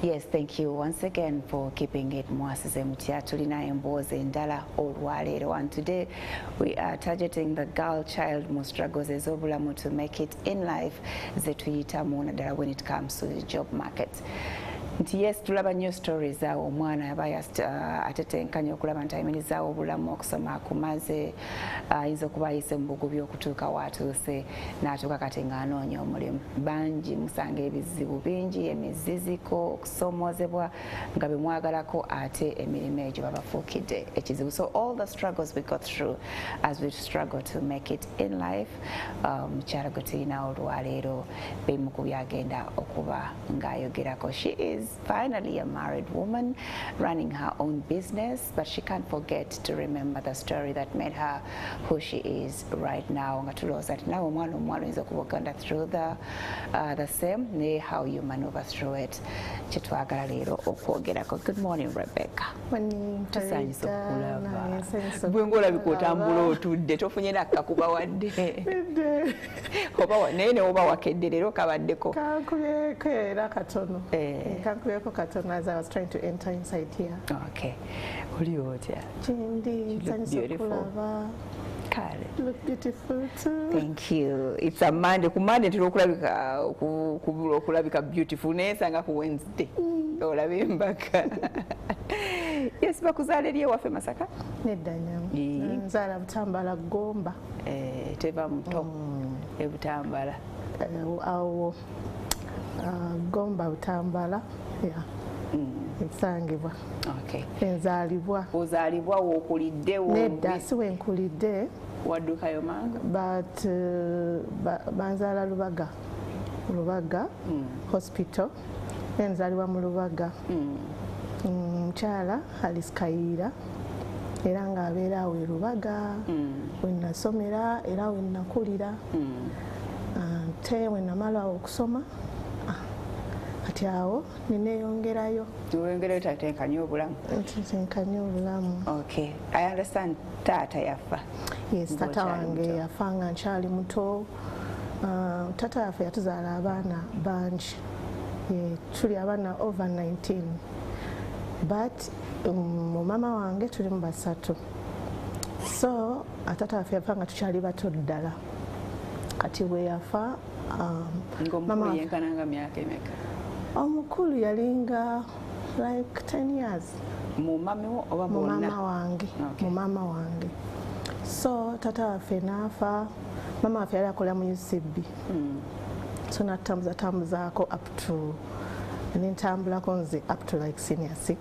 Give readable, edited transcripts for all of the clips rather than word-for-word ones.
Yes, thank you once again for keeping it MwasuzeMutya. Tulina emboozi endala olwaleero, and today we are targeting the girl child mu struggles ez'obulamu to make it in life ze tuyitamu naddala when it comes to the job market. Yes, tulaba nnyo stories zaawo omwana yaba atetenkanya okulaba nti ayimirizaawo obulamu okusoma akumaze, ayinza okuba ayise mu bugubi okutuuka waatuuse n'atuuka kati ng'anoonya omulimu. Bangi musanga ebizibu bingi, emiziziko, okusomoozebwa nga bwe mwagalako ate emirimu egyo babafuukidde ekizibu. So all the struggles we got through as we struggle to make it in life, mukyala gwe tulina olwaleero bimu ku byagenda okuba ng'ayogerako. She is finally a married woman running her own business, but she can't forget to remember the story that made her who she is right now. Nga tulowooza ati nawe omwana oyinza okuba ogenda through the same, ne how you maneuver through it. Kyetwagala leero okwogerako. Good morning, Rebecca. Tusanyusa okulaba. Bwe ng'olabika otambula otudde tofunye nakkakuba wadde. Naye ne oba wakedde leero kabaddeko. Kankubyeko era katono. As I was trying to enter inside here. Okay. Oli otya? Chindi, beautiful. Kale. You look beautiful too. Thank you. It's a Monday. Ku Monday tuli okulabika beautiful. Naye sanga ku Wednesday. Olabe mbaka. Yes, bakuzaala eri ewaffe Masaka? Nedda nyamu. Nzaala Butambala Gomba. Teva muto. Ebutambala. Awo. Gomba Butambala. Yeah. Nsangibwa. Okay. Enzaalibwa. Ozaalibwa w'okulidde wo? Nedda si we nkulidde. Waddukayo manga? But banzaala Lubaga Hospital. Nenzaalibwa mu Lubaga. Mukyala Alice Kayiira era ng'abeera awo e Lubaga we nasomera era we nakulira. Ate we namala okusoma kati awo neneeyongerayo. Tuyongerayo tatenkanya obulamu? Tenkanya obulamu. Okay. I understand taata yafa. Yes, taata wange yafa nga nkyali muto. Taata yaffe yatuzaala abaana bangi. Tuli abaana over 19. But mu mama wange tuli mu basatu. So taata waffe yafa nga tukyali bato ddala. Kati we yafa ng'omukulu yenkananga myaka emeka? Omukulu yalinga like 10 years. Mu mami wo oba bonna? Mu mama wange. Mu mama wange. So taata waffe n'afa, mama waffe yali akolera mu UCB. So natambuzaako up to nentambulako nze up to like senior 6.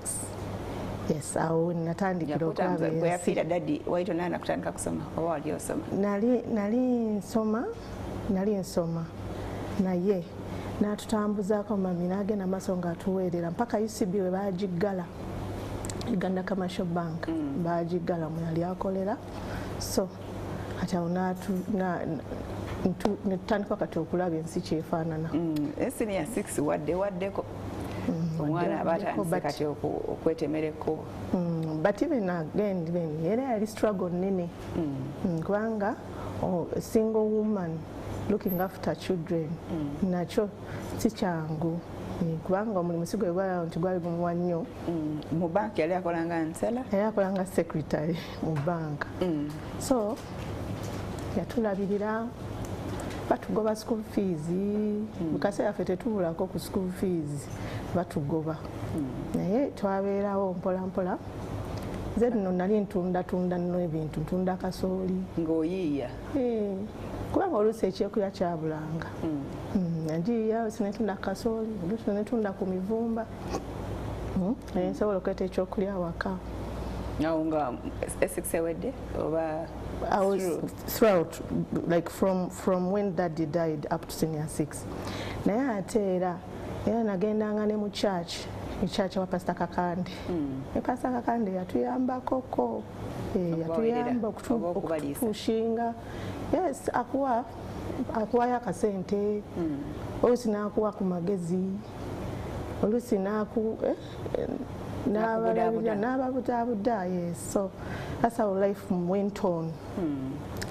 Yes, awo natandikira okulaba bwe yafiira daddi waito naye nakutandika kusoma oba wali osoma? Nali nsoma naye n'atutambuzaako mami n'agenda maaso ng'atuweerera mpaka UCB we baagiggala, Uganda Commercial Bank baagiggala mwe yali akolera. So kati awo netutandika kati okulaba ensi kyefaanana. Senior 6 waddeko omwana aba atandise kati okwetemereko. But even again era yali struggle nene kubanga a single woman looking after children nakyo si kyangu kubanga omulimu si gwegwala nti gwali gumuwa nnyo. Mu banka yali akolanga nsala? Yali akolanga secretary mu banka. So yatulabirira batugoba school fees. Mu kaseera ffe tetubulako ku school fees batugoba. Naye twabeerawo mpolampola. Nze nno nali ntunda nno ebintu, ntunda kasooli. Ng'oyiiya? Kubanga oluusi ekyokulya kyabulanga. Nagiyiya sinetunda kasooli, oluusi netunda ku mivumba. Naye nsobola okuleeta ekyokulya waka. Awo nga Essex ewedde oba? I was throughout, like from when Daddy died up to senior 6. Naye ate era nagendanga ne mu church wa Pastor Kakande. Pastor Kakande yatuyambako yatuyamba okutupushinga. Yes, akuwayo akasente, oluusi n'akuwa ku magezi, oluusi n'ababudaabuda. Yes, so that's how life went on.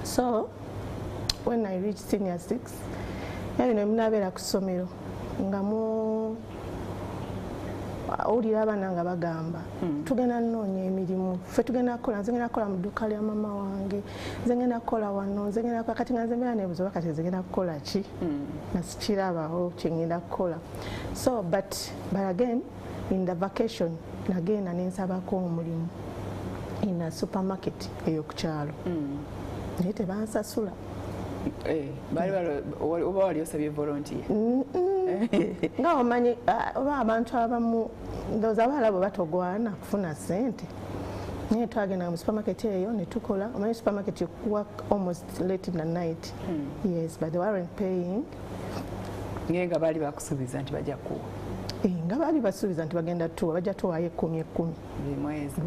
So when I reached senior 6, nabeera ku ssomero nga owulira abaana nga bagamba tugenda nnoonya emirimu ffe tugenda kukola nze ngenda kukola mu dduuka lya mama wange nze ngenda kukola wano nze ngenda kati nga nze mbeera nebuuza kati nze ngenda kukola ki nga sikirabawo kye ngenda kukola so but again in the vacation nagenda nensabako omulimu in a supermarket eyo ku kyalo naye tebansasula oba wali osabye volunteer nga omanyi oba abantu abamu ndowooza abaala batogwana kufuna ssente naye twagenda mu supermarket eyo ne tukola omanyi supermarket you work almost late in the night yes but they weren't paying nga baali bakusuubiza nti bajja kuwa nga baali basuubiza nti bagenda tuwa bajja tuwaayo 10 buli mwezi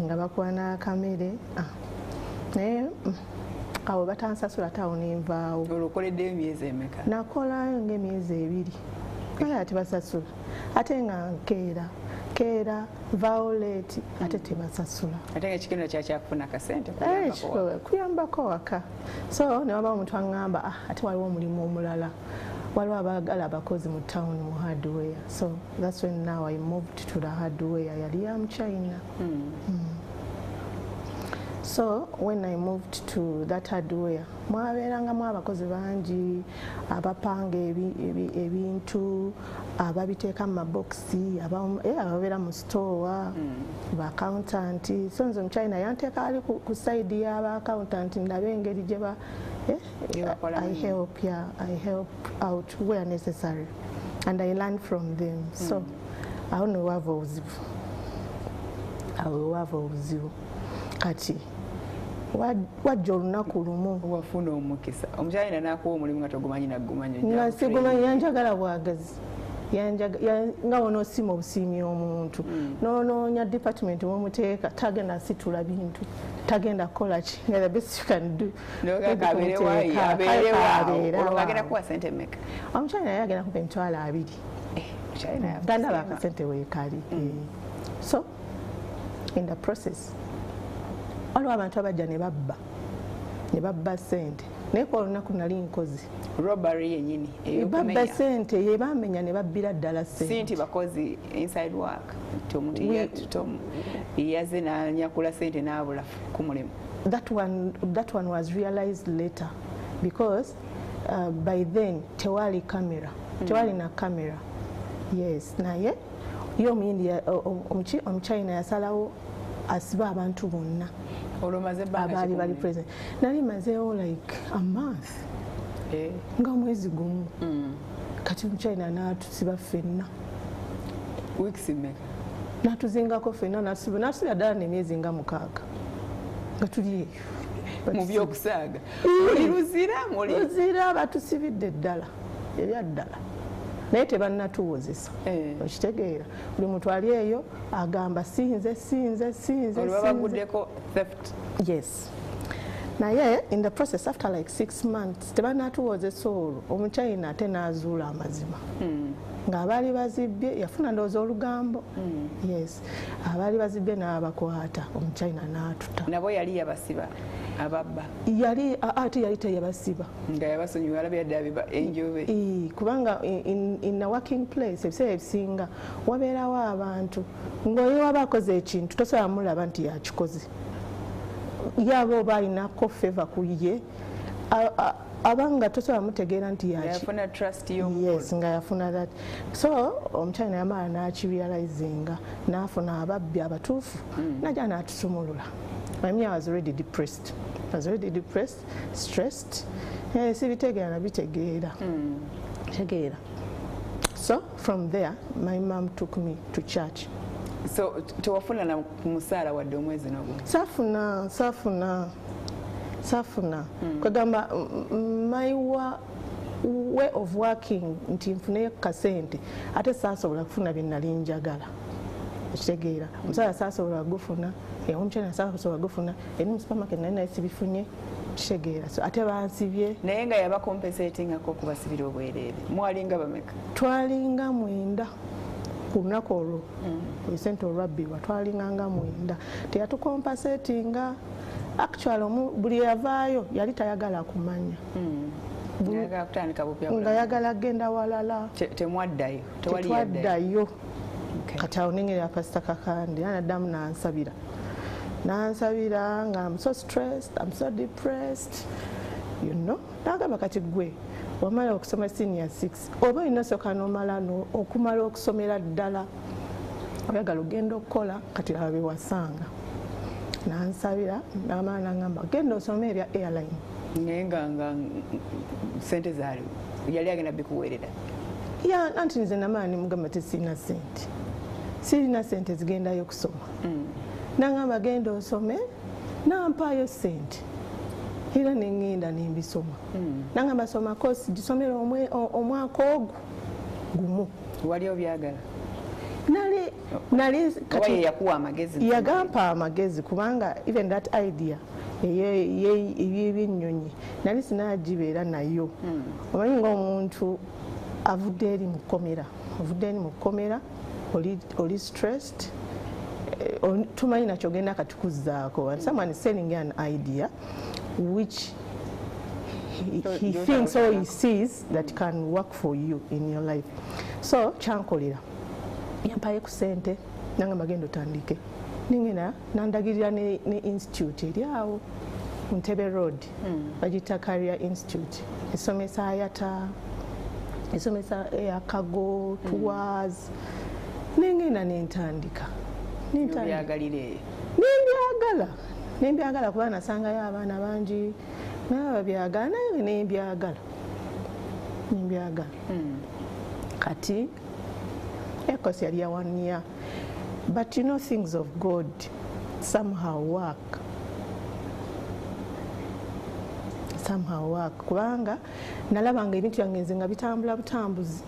nga bakuwa n'akamere naye awo batansasula tawo nenvaawo olwokoleddeyo emyezi emeka nakolayo ng'emyezi 2 naye ate basasula ate nga nkeera violate ate tebasasula ate nga ekigendo kyakyakufuna kasente kuyambako waka so ne wabawo omuntu aŋŋamba ate waliwo omulimu omulala waliwo abaagala abakozi mu town mu hardware so that's when now I moved to the hardware yali ya mu China so when I moved to that hardware mwabeerangamu abakozi bangi abapanga ebintu ababiteeka mu mabokisi ababeera mu store ba accountant so nze mu China yanteeka ali ku side y'aba accountant ndabe engeri gye ba I help out where necessary and I learn from them so awo ne wava obuzibu kati wajja olunaku lumu wafuna omukisa omukyalina nakuwa omulimu nga togumanyi nagumanyi nga sigumanyi yanjagala bwagazi nga wonoosiima obusiimi omuntu nonoonya department mwemuteeka tagenda situla bintu tagenda kukola ki nga the best you can do agenda kuwa sente meka omukyalina naye agenda kupa emitwalo 2 ganda bakasente weekali so in the process waliwo abantu abajja ne babba ssente naye kwa olunaku nali nkozi robbery yennyini babba ssente ye bamenya ne babbira ddala ssente bakozi inside work omuntu yaze nanyakula ssente n'abula ku mulimu that one was realized later because by then tewali na camera yes naye ye omuyindi omuchina yasalawo asiba abantu bonna abaali bali present nali mazeewo like a month nga omwezi gumu kati omuchina n'atusiba ffenna n'atuzingako ffenna n'atusiba ddala n'emyezi nga 6 nga tuli eyo mu byokusaaga luzira batusibidde ddala ebyaddala naye tebannatuwozesa okitegeera buli muntu ali eyo agamba sinze baguddeko theft yes naye in the process after like 6 months tebannatuwozesa olwo omuchina ate n'azuula amazima ng'abaali bazibbye yafuna ndowooza olugambo yes abaali bazibbye n'abakwata omuchina n'atuta nabo yali yabasiba ababba yali ate yali teyabasiba nga yabasonyiwa alabira ddala enjobe kubanga in a working place ebiseera ebisinga wabeerawo abantu ng'oyo waba akoze ekintu tosobola mulaba nti yakikoze yaba oba alinako feva ku ye abanga tosobola mutegeera nti yafuna trust yes nga yafuna that so omuchina yamala n'akirealizinga n'afuna ababbi abatuufu najja n'atusumulula I mean, I was already depressed, stressed. Sibitegeera bitegeera. So from there, my mom took me to church. So tewafuna na musaala wadde omwezi nogwo? Safuna. Kwegamba my way of working nti nfuneyo kasente ate saasobola kufuna bye nali njagala. Ekitegeera omusaala saasobola gufuna omuchina saasobola gufuna eri mu supermarket naye naye sibifunye kitegeera so ate bansibye naye nga yabakompensatingako okubasibira obwereere mwalinga bameka? Twalinga 9 ku lunaku olwo esente olwabbibwa twalinganga 9 teyatukompensatinga actually buli yavaayo yali tayagala kumanya nga yagala genda walala temwaddayo kati awo nengera pasita kakandi naddamu nansabira nga I'm so stressed, I'm so depressed, you know. Nagamba kati gwe wamala okusoma senior 6 oba olina soka nomala okumala okusomera ddala oyagala ogenda okukola kati laba bewasanga. Nansabira namala nagamba genda osome ebya airline. Nga sente zaali yali agenda bikuweerera? Ya anti nze namala nimugamba tesirina sente, sirina sente zigendayo kusoma. Nagamba genda osome, nampaayo sente era nengenda nembisoma. Nagamba soma kosi gisomera omwaka ogwo gumu. Wali obyagala? Nali kati yakuwa amagezi? Yagampa amagezi kubanga even that idea ey'ebyennyonyi nali sinagibeera nayo. Omanyi ng'omuntu avudde eri mu kkomera, oli stressed, tumanyi nakyo genda katukuzzaako. And someone is selling an idea which he thinks or he sees that can work for you in your life. So kyankolera yampaye ku sente nangamba genda otandike. Ningena nandagirira ne institute eri awo Ntebe Road, bagita Career Institute, esomesa ayata, esomesa akago, tours. Ningena nentandika. Nembyagala kuba nasangayo abaana bangi naye babyagala naye nembyagala. Kati ekosi yali ya 1 year. But you know things of God somehow work. Kubanga nalabanga ebintu byange nze nga bitambula butambuzi.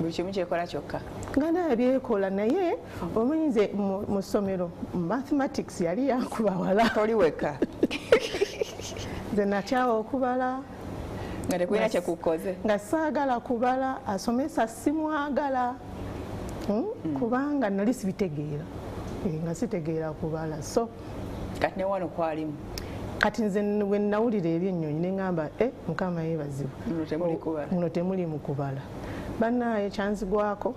Buli kimu kyekola kyokka? Nga naye byekola naye omanyi nze mu ssomero mathematics yali yankuba wala. Toli weka? Nze nakyawa okubala. Nga tekulina kyekukoze? Nga saagala kubala, asomesa simwagala. Kubanga nali sibitegeera. Nga sitegeera kubala. So kati ne wano kwalimu? Kati nze we nawulira ebyennyonyi ne ngamba Mukama yeebazibwa. Muno temuli mu kubala. Bannaye kyanzigwako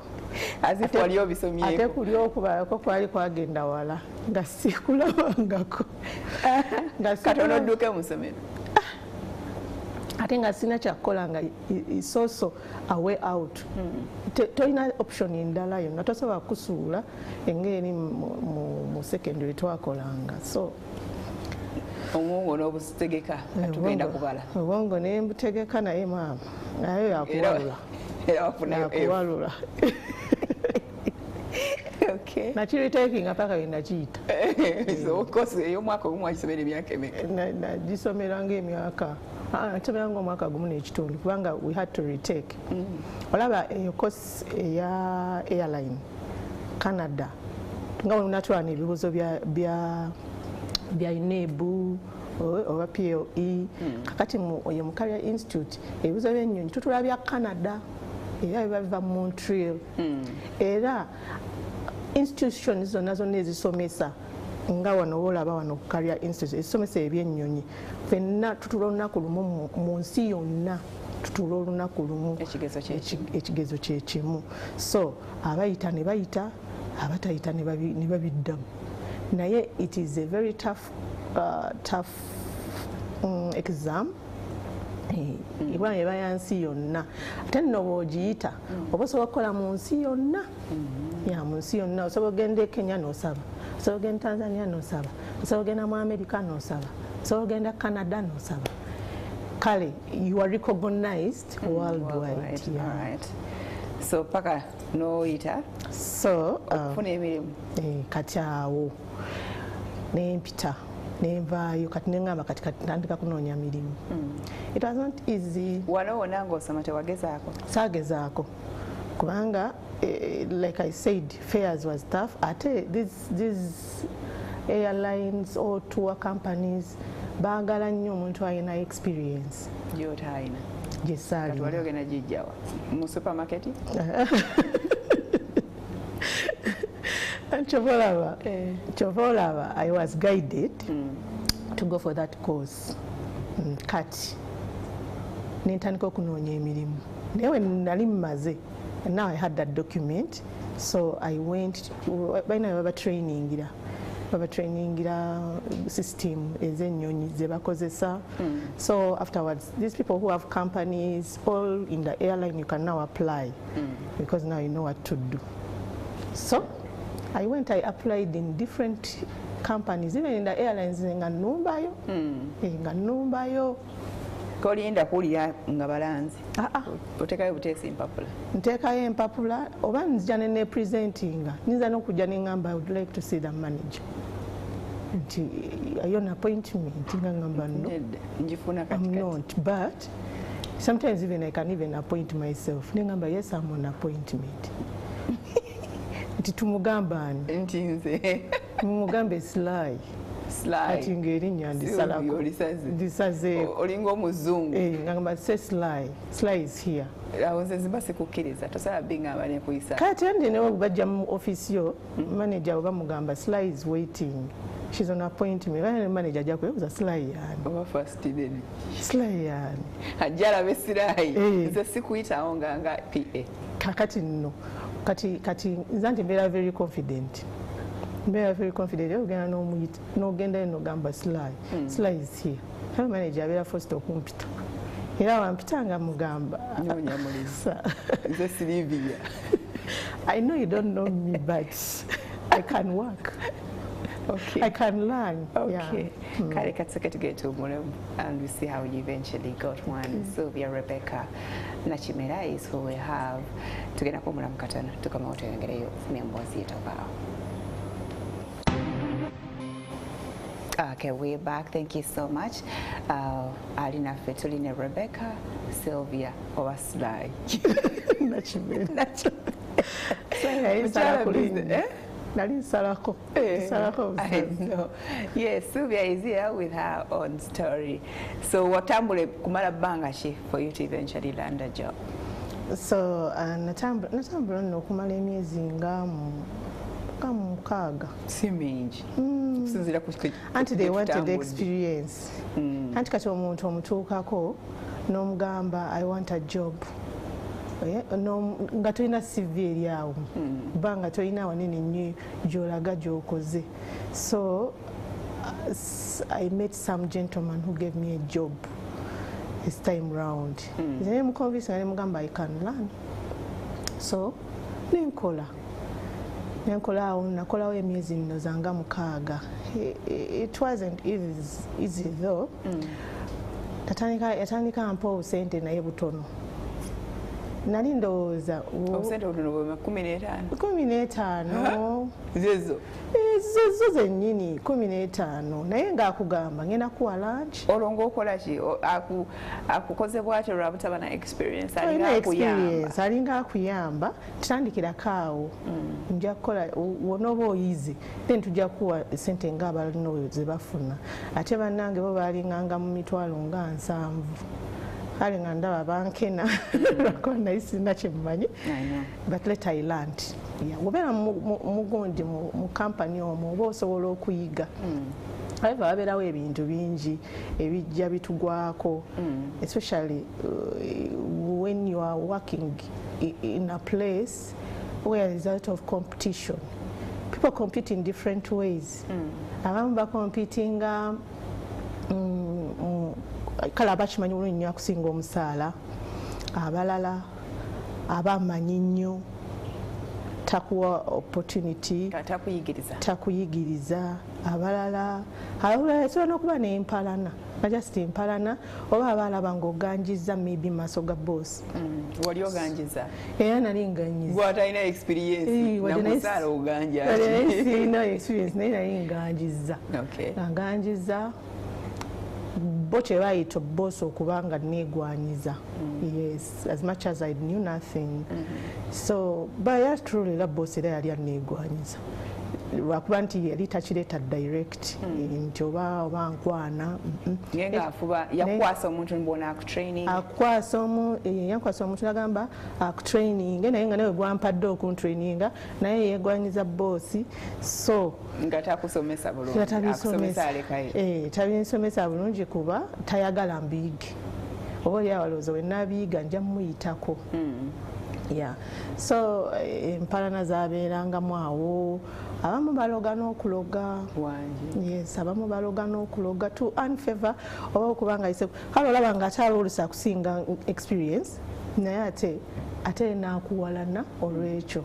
azifu wali obisomyeko. Ate kuli okubalako kwali kwagenda wala nga sikulabangako. Kati onodduke mu ssomero? Ate nga sina kyakukola nga is also a way out. Tolina option endala yonna, tosobola kusuula engeri mu secondary twakolanga. So omwongo n'obutegeka tugenda kubala? Obwongo ne mbutegeka naye maama naye yakuwalula. Yakuwalula. Nakiriteekinga paka bye nakiyita. Kosi ey'omwaka ogumu wagisomera emyaka emeka? Nagisomera ng'emyaka nsomera ng'omwaka gumu n'ekitundu kubanga we had to retake. Olaba eyo kosi eya airline Canada nga wenatulana ebibuuzo bya UNEB oba PLE kakati mu Career Institute ebibuuzo by'ennyonyi tutula bya Canada era biva mu Montreal. Era institutions zonna ezisomesa nga wano olaba wano ku Career Institute ezisomesa ebyennyonyi ffenna tutula olunaku lumu mu nsi yonna, tutula olunaku lumu ekigezo kye kimu. So abayita ne bayita, abatayita ne babiddamu. Naye it is a very tough exam. Ibwana eba yansi yonna. Ate nno bw'ogiyita oba osobola okukola mu nsi yonna. Mu nsi yonna osobola ogenda e Kenya n'osaba, osobola ogenda Tanzania n'osaba, osobola ogenda mu America n'osaba, osobola ogenda Canada n'osaba. Kale you are recognized worldwide. Right. So paka noyita okufuna emirimu? Kati awo nempita nenvaayo kati nengamba kati ntandika kunoonya mirimu. It was not easy. Wano wonna ng'osoma tewagezaako? Saagezaako kubanga like I said fares was tough. Ate these airlines or tour companies baagala nnyo omuntu alina experience. Gy'otayina? Gyesaalina. Kati wali ogenda gijjawa? Mu supermarket? Chovolava, I was guided to go for that course. Kati nentandika okunoonya emirimu naye we nali mmaze, and now I had that document, So I went by now baba trainingira system ezennyonyi ze bakozesa. So afterwards these people who have companies all in the airline, you can now apply because now you know what to do. So I applied in different companies, even in the airlines nga numbayo. Kolinda kulya nga balanzi. Otekayo buteesi empapula. Ntekayo empapula oba nzija ne presentinga. Nza n'okujja ne ngamba I would like to see the manager. Nti ayo an appointment nga ngamba no. Njifuna I'm not, but sometimes even I can even appoint myself. Ne ngamba yes, I'm on appointment. Nti tumugamba ani? Nti nze. Tumugambe Sly. Ati ngerinnya ndisalako. Ndisazeeko. Olinga omuzungu. Ngamba say Sly is here. Awo nze ziba sikukkiriza tosaba bingamba ne kuyisa. Kati andi ne bajja mu office yo, manager oba mugamba Sly is waiting. She's on appointment. Bana manager ajja kwebuuza Sly yani. Oba first lady. Sly yani. Ajjala be Sly. Nze sikuyitawo nga PA. Kakati nno. Kati nzanti mbeera very confident. Ogenda n'ogenda n'ogamba Sly. Sly is here. Her manager abeera first okumpita. Era wampita nga mugamba. Nze Sylvia. I know you don't know me, but I can work. Okay. I can learn. Okay. Kale katsoke tugende tumulemu and we see how you eventually got one. Sylvia Rebecca Nachimera is who we have. Tugenda kumulamu katono tukama otuyengereyo emboozi yetobaawo. Okay, we're back. Thank you so much. Alina Fetulina Rebecca, Sylvia or Sly. Yes, Sylvia is here with her own story. So watambule kumala bangashi for you to eventually land a job? So natambula no kumala emyezi nga mukaaga. Si mingi. Anti they wanted experience. Anti kati omuntu omutuukako n'omugamba I want a job. Nga tolina CV eri awo. Ba nga tolina wanene nnyo gy'olaga gy'okoze. So I met some gentleman who gave me a job this time round. Nze mukonvince nga ne mugamba I can learn. So nenkola awo nakolawo emyezi nnoza nga mukaaga. It wasn't easy though. Yatandika mpa obusente naye butono. Nali ndowooza obusente butono bwe 15 zezo zennyini 15 naye ng'akugamba ngenda kuwa lunch. Olwo ng'okola ki akukoze bwatyo lwa butaba na experience alinga akuyamba tutandikirako awo nja kukola wonoba oyize then tujja kuwa sente ng'abalina ze bafuna ate bannange bo baalinganga mu mitwalo nga 7. Kale nga ndaba bankena lwako naye sirina kyemmanyi but let I learned. Obeera mugundi mu kampani omwo oba osobola okuyiga. However, wabeerawo ebintu bingi ebijja bitugwako, especially when you are working in a place where there is a lot of competition. People compete in different ways. Abamu bacompetinga kale abakimanyi bulungi nnyo akusinga omusaala, abalala abamanyi nnyo takuwa opportunity, takuyigiriza, abalala esobola n'okuba n'empalana, just empalana oba abalaba ng'oganjiza maybe maaso ga boss. Wali oganjiza? Era nali nganyiza. Bw'atalina experience namusaala oganja? Sirina experience naye nali nganjiza. Nganjiza bo kye bayita boss okubanga neegwanyiza. Yes, as much as I knew nothing. So but truly la boss era yali aneegwanyiza lwakuba nti yali takireeta direct nti oba nkwana ngenga afuba yakwasa omuntu mbona akutraining yakwasa omuntu nagamba akutraining naye nga nawe bwampadde okuntraininga naye yeegwanyiza boosi so nga takusomesa bulungi akusomesa alekayo tabinsomesa bulungi kuba tayagala mbiyige oba oli awalowooza we naabiyiga nja muyitako Yeah. So empalana zaabeerangamu awo, abamu baloga n'okuloga. Yes, abamu baloga n'okuloga to unfavor oba okubanga ise kale olaba nga ate alolusa kusinga experience naye ate naakuwalana olw'ekyo.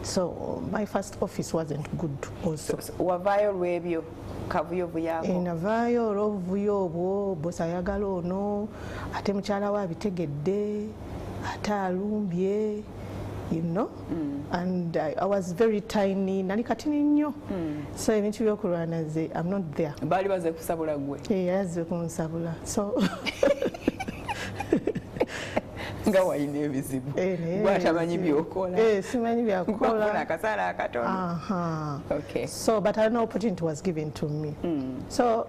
So my first office wasn't good also. Wavaayo olw'ebyo kavuyo buyaako? Navaayo olw'obuvuyo obwo, bosi ayagala ono, ate mukyala we abitegedde, ate alumbye, you know, and I was very tiny, nali katini nnyo. So ebintu by'okulwana nze I'm not there. Baali baze kusabula gwe? Yazze kunsabula. So nga wayina ebizibu gwatamanyi byokola? Simanyi byakukola. Akasaala akatono. Okay. So but an opportunity was given to me. So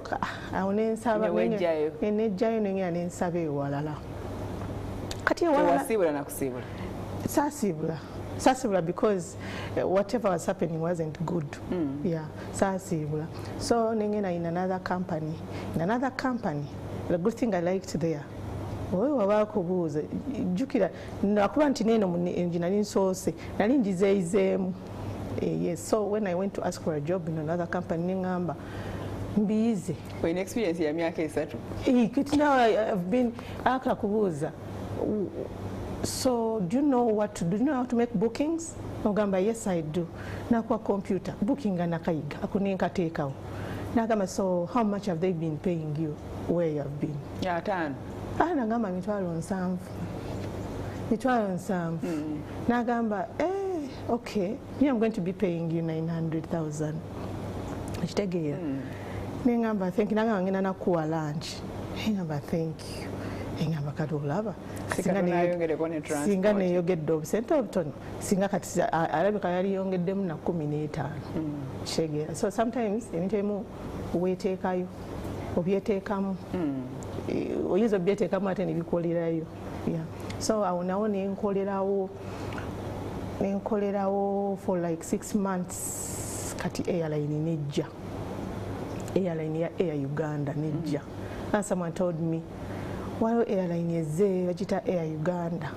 awo nensaba nejjayo nengera nensaba ewalala. Kati ewalala wasiibula nakusiibula? Saasibula because whatever was happening wasn't good. Yeah, saasibula. So nengena in another company. The good thing I liked there, wabakubuuza jjukira nakuba nti neeno nali nsoose nali ngizeeyizeemu. Yes, so when I went to ask for a job in another company neŋŋamba mbiyize. Olina experience ya myaka 3? Kati now I've been akakubuuza, so do you know what to do? Do you know how to make bookings? Ogamba yes I do. Nakuwa computer booking nakayiga akuninkateekawo. Nagamba so how much have they been paying you where you have been? Ya 5. Nagamba mitwalo nsanvu. Nagamba okay, me I'm going to be paying you 900,000. Ekitegeera. Nengamba thank you. Nagamba ngenda nakuwa lunch. Nengamba thank you. Nengamba kati olaba singa neeyogedde obusente obutono singa kati alabika yali yongeddemu na 15. Kitegeera. So sometimes ebintu ebimu weeteekayo obyeteekamu. Oyinza obyeteekamu ate nebikukolerayo. So awo nawo nenkolerawo for like 6 months. Kati airline nejja, airline ya Air Uganda nejja. And someone told me waliwo airline ezze bagita Air Uganda.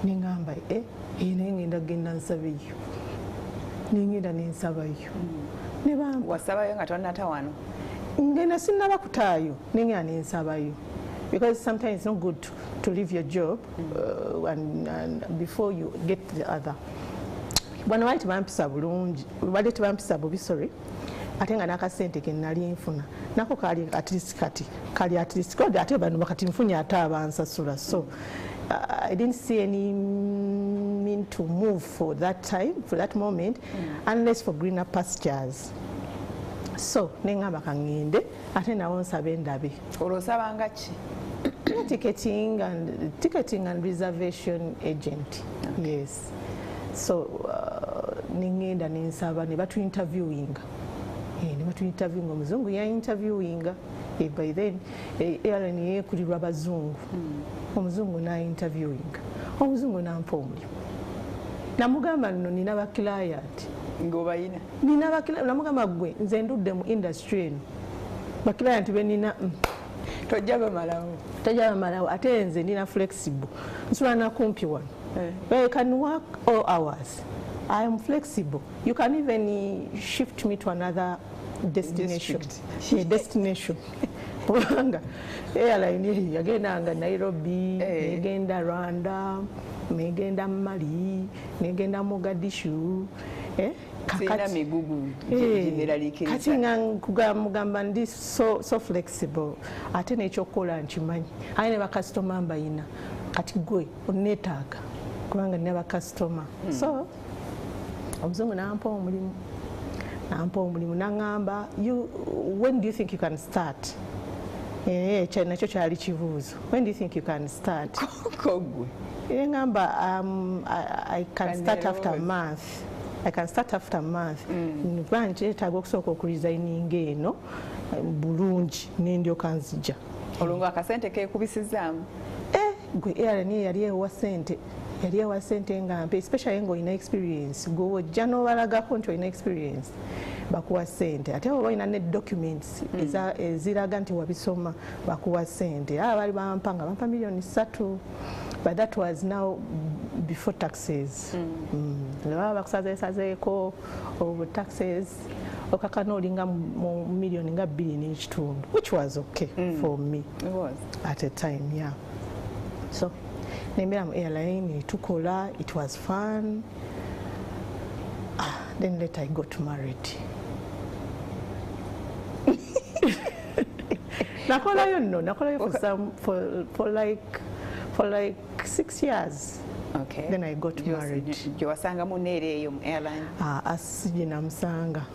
Nengamba nengenda genda nsabeyo, nengenda nensabayo. Wasabayo nga tonata wano? Ngenda sinnaba kutaayo nengenda nensabayo. Because sometimes it's not good to leave your job and before you get the other. Bwana wali tebampisa bulungi, bali tebampisa bubi, sorry. Ate nga n'akasente ke nali nfuna nako kali at least kodi ate bano bakati nfunye ate abansasula. So I didn't see any mean to move for that time, for that moment, unless for greener pastures. So nengamba kangende ate nawo nsabe ndabe. Olosabanga ki? Ticketing and reservation agent. Okay. Yes. So ningenda nensaba ne batu interviewing. Ne batu interviewing omuzungu ya interviewing. By then airline yekulirwa abazungu. Omuzungu na interviewing. Omuzungu nampa omulimu. Namugamba nno nina ba client. Ngobayina? Nina ba client namugamba gwe nze ndudde mu industry eno. Ba client benina tojja bamalawo ate nze ndina flexible nsula nakumpi wano. I can work all hours. I am flexible. You can even shift me to another destination. Destination. Kubanga airline yagendanga Nairobi, negenda Rwanda, negenda Mali, negenda Mogadishu. Kati nkugamba ndi so flexible ate n'ekyokukola nkimanyi. Aye ne bakasitoma mbayina kati gwe onneetaaga kubanga nina bakasitoma. So omuzungu nampa omulimu naŋŋamba when do you think you can start? Nakyo kyali kibuuzo. When do you think you can start? Ngamba I can start after a month. Kuba nkyetaaga okusooka okuresigninga eno bulungi nendyoka nzija. Olwo akasente keekubisizaamu? Gwe airline yali ewa ssente nga mpe, especially ng'olina experience. Gwe ojja n'obalagako nti olina experience bakuwa ssente. Ate oba olina ne documents eziraga nti wabisoma bakuwa ssente. Baali bampa nga bampa $3 million. but that was now before taxes. Baba bakusazeesazeeko over taxes okakana olinga mu million nga 2 n'ekitundu, which was okay for me. It was. At a time, yeah. So nembera mu airline tukola, it was fun. Then later I got married. Nakolayo for like 6 years. Okay. Then I got married. You wasanga munere yo airline. Sije namusanga.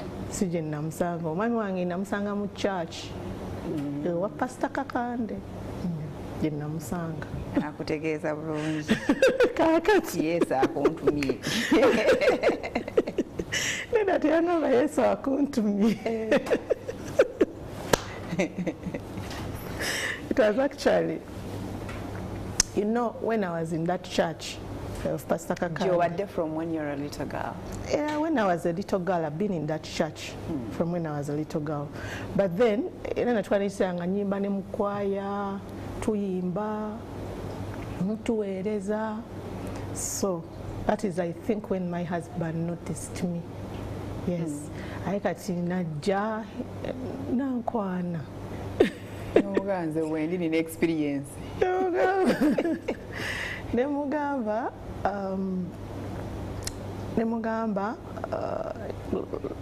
Omwami wange namusanga mu church. Wa Pastor Kakande. Je namusanga. Akutegeeza bulungi. Kakati. Yes, akuntumye. Nenda teyangamba Yesu akuntumye. It was actually, you know, when I was in that church of Pastor Kakande. You were there from when you were a little girl? Yeah, when I was a little girl, I've been in that church from when I was a little girl. But then, twanisanga nyimba ne mukwaya, tuyimba, tuweereza. So that is, I think, when my husband noticed me. Yes, kati najja nankwana. Nomuganze wendi nina experience. Nemugamba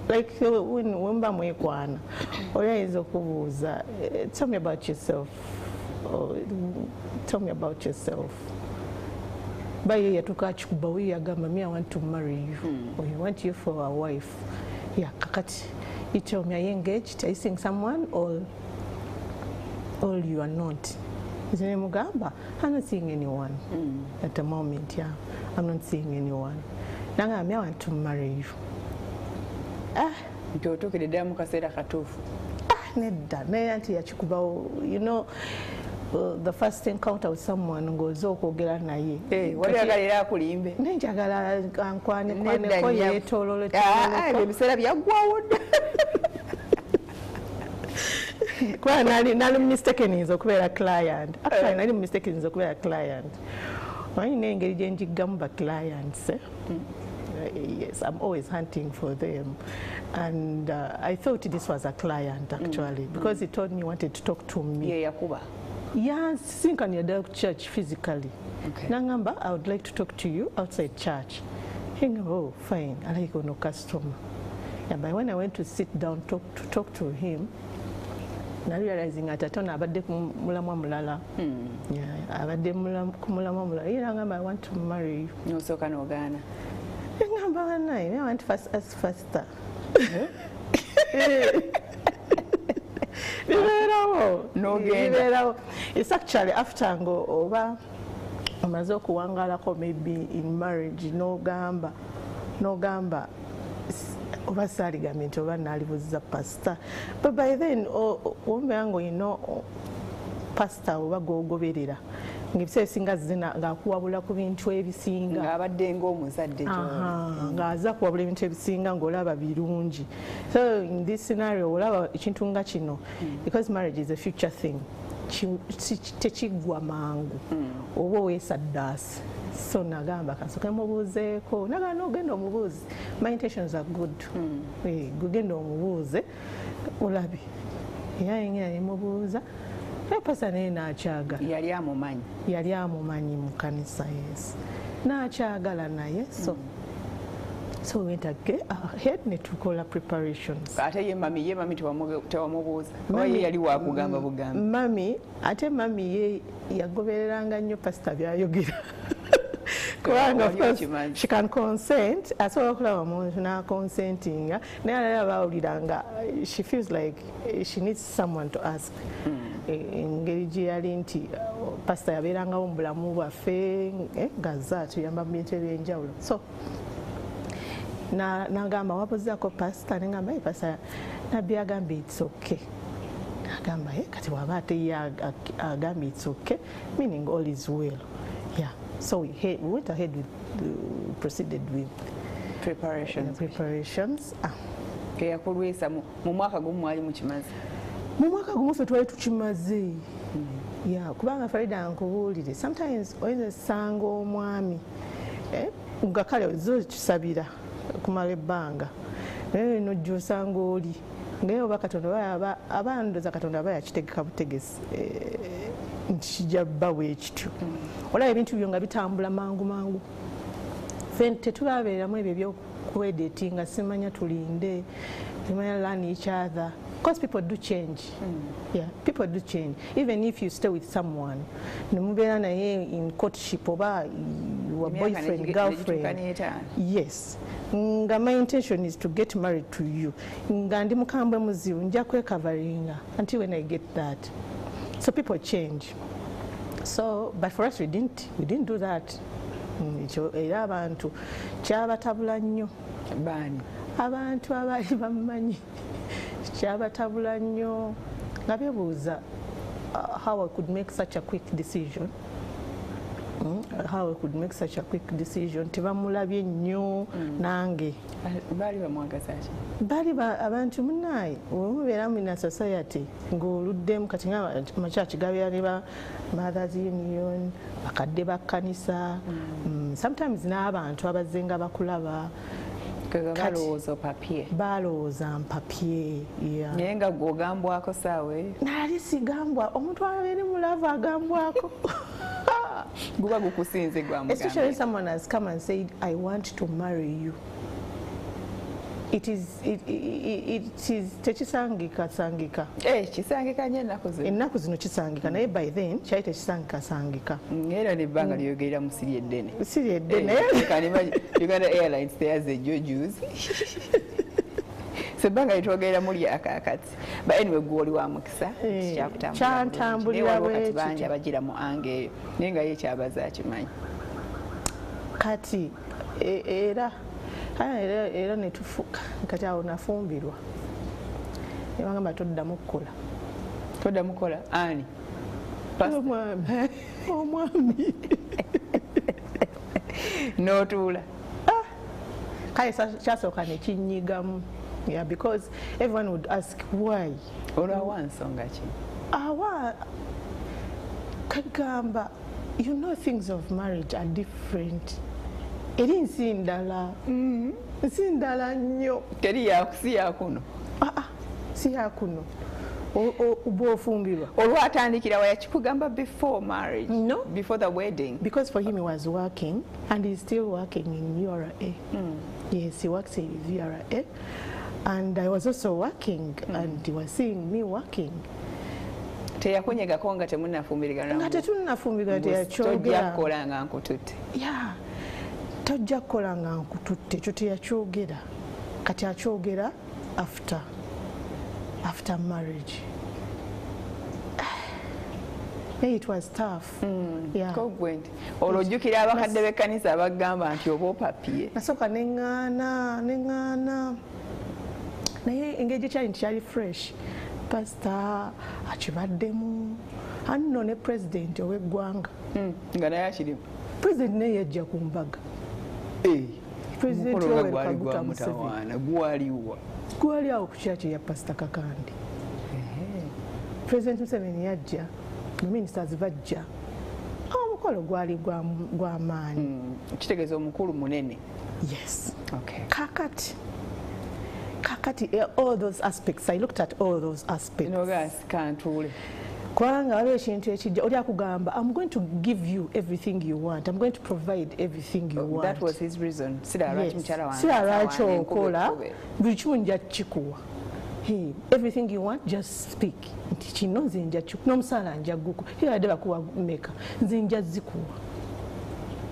like when mba mwekwana oyinza okubuuza, tell me about yourself. Tell me about yourself. Baye yatuka kikuba we yagamba, me I want to marry you, or I want you for a wife. Yeah, kakati you tell me, are you engaged? Are you seeing someone, or you are not? Mugamba, I'm not seeing anyone at the moment. Yeah, I'm not seeing anyone. Nanga, I want to marry you. You know, the first encounter with someone goes okwogera naye. Waliagalira akulimbe. Nenjagala ankwaneko yeetoolole. Ebiseera byaggwawo dda. Kwa nali mistaken nzo okubeera client. Actually nali mistaken nzo okubeera client. Wanyina engeri gye njiggamu ba clients. Yes, I'm always hunting for them. And I thought this was a client actually, because he told me he wanted to talk to me. Yeah, Yakuba. Yeah, think on your dog church physically. Okay. Nangamba, I would like to talk to you outside church. He go, oh, fine. I like no customer. Yeah, but when I went to sit down to talk to him, I realizing at atona abadde mulamwa mulala. Yeah, abadde mulamwa mulala. He nangamba, I want to marry you. No so can ogana. Nangamba naye, I want first as faster. No, it's actually after ngo oba amaze okuwangalako maybe in marriage no gamba oba saligament oba nalibuza pastor, but by then omyango you pastor oba gogoberera ngibise singa zina ngakuwabula ku bintu ebisinga ngabadde ng'omuzadde ngaaza kuwabula ebintu ebisinga ng'olaba birungi. So in this scenario olaba ekintu nga kino, because marriage is a future thing, tekiggwa mangu oba weesaddaasi. So nagamba kasooke mubuuzeeko, nagamba ogenda omubuuze, my intentions are good. Gugenda omubuuze olabe yayingira nemubuuza. Pasa naye n'akyagala. Yali amumanyi mu kanisa, yes. N'akyagala naye, so we went ahead ne tukola preparations. Ate ye mami tewamubuuza. Oba ye yali wakugamba bugambi. Mami, ate mami ye yagobereranga nnyo pastor byayogera. Kubanga of course she can consent, asobola okulaba omuntu n'aconsentinga, naye alala bawuliranga she feels like she needs someone to ask. Engeri gye yali nti pastor yabeerangawo mu bulamu bwaffe ng'azza tuyamba mu bintu eby'enjawulo. So nagamba wabuzaako pastor, nengamba ye pastor nabbi agambye it's okay. Nagamba kati waba ate ye agambye it's okay, meaning all is well. Yeah. So we went ahead with proceeded with preparations. Yakulwisa mu mwaka gumu mwali mukimaze. Mu mwaka gumu ffe twali tukimaze. Yeah, kubanga Farida nkubuulire sometimes oyinza sanga omwami nga kale zo kisabira kumala ebbanga naye nojja osanga oli ngaye oba Katonda baba abandoza Katonda aba yakitegeka butegesi nti kijja bba bwekityo olaba ebintu byo nga bitambula mangu ffe tetubabeeramu ebyo ebyokuwedetinga simanya tulinde simanya learn each other. Because people do change. Yeah, people do change. Even if you stay with someone, nemubera naye in courtship oba your boyfriend, girlfriend. Yes. Nga my intention is to get married to you. Nga ndi mukambwe muzibu nja kwekavaringa until when I get that. So people change. So, but for us we didn't do that. Era abantu kyabatabula nnyo. Bani. Abantu abali bamanyi. Kyabatabula nnyo nga beebuuza how I could make such a quick decision. How I could make such a quick decision. Tebamulabye nnyo nange. Baali bamwagaza ki? Baali abantu munnaye omubeera mu society ng'oluddemu kati nga amakyaki gabeera ne ba Mothers Union, bakadde ba kkanisa, sometimes n'abantu abazze nga bakulaba balowooza mpapye naye nga gwe ogambwako saawe naali sigambwa omuntu abeere mulava agambwako guba gukusinze gwamugamba. Especially someone has come and said I want to marry you. It is tekisangika kisangika nnyo ennaku zino. Ennaku zino kisangika naye by then kyali tekisangika. Era nebbanga lyogerera mu siri eddene. Siri eddene. Uganda Airlines there's a jojus. Sebbanga litwogerera muli akakati. But anyway gwe oli wa mukisa kyantambulira bwe banja bagira mu ange eyo naye nga ye kyabaza akimanyi. Kati era netufuka kati awo nafumbirwa nebagamba toddamu kukola ani omwami n'otuula kale kyasooka nekinyigamu because everyone would ask why. olwawa nsonga ki awa kagamba you know things of marriage are different. Eri nsi ndala nnyo teri si yakuno si yakuno bwofumbirwa olwatandikira wayakikugamba before marriage. No, before the wedding, because for him he was working and he's still working in URA. Yes, he works in URA and I was also working and he was seeing me working. Teyakunyegako nga temunnafumbirigana nga tetunnafumbirigana teyakyogera kukola nga nkututte. Tojja kukola nga nkututte ekyo teyakyogera kati akyogera after marriage. It was tough. Kogwenti olwojjukira abakadde b'ekkanisa abagamba nti oba opapye nasooka neŋŋaana naye engeri kyali nti kyali fresh. Pastor akibaddemu anno ne president ow'eggwanga nga naye akirimu. President naye yajja ku mbaga. President gwali awo ku kyaki ya Pastor Kakandi. President Museveni yajja, ministers bajja, omukolo gwali gw'amaanyi. Kitegeeza omukulu munene. Yes. Kakati all those aspects, I looked at all those aspects. Kantuule. Kubanga waliwo ekintu ekijja oli akugamba I'm going to give you everything you want. I'm going to provide everything you want. That was his reason. Sira lwaki okola buli kimu nja kikuwa. Hey, everything you want, just speak. Nti kino nze nja kikuwa. N'omusaala nja gukuwa. Yadde bakuwa meka. Nze nja zikuwa.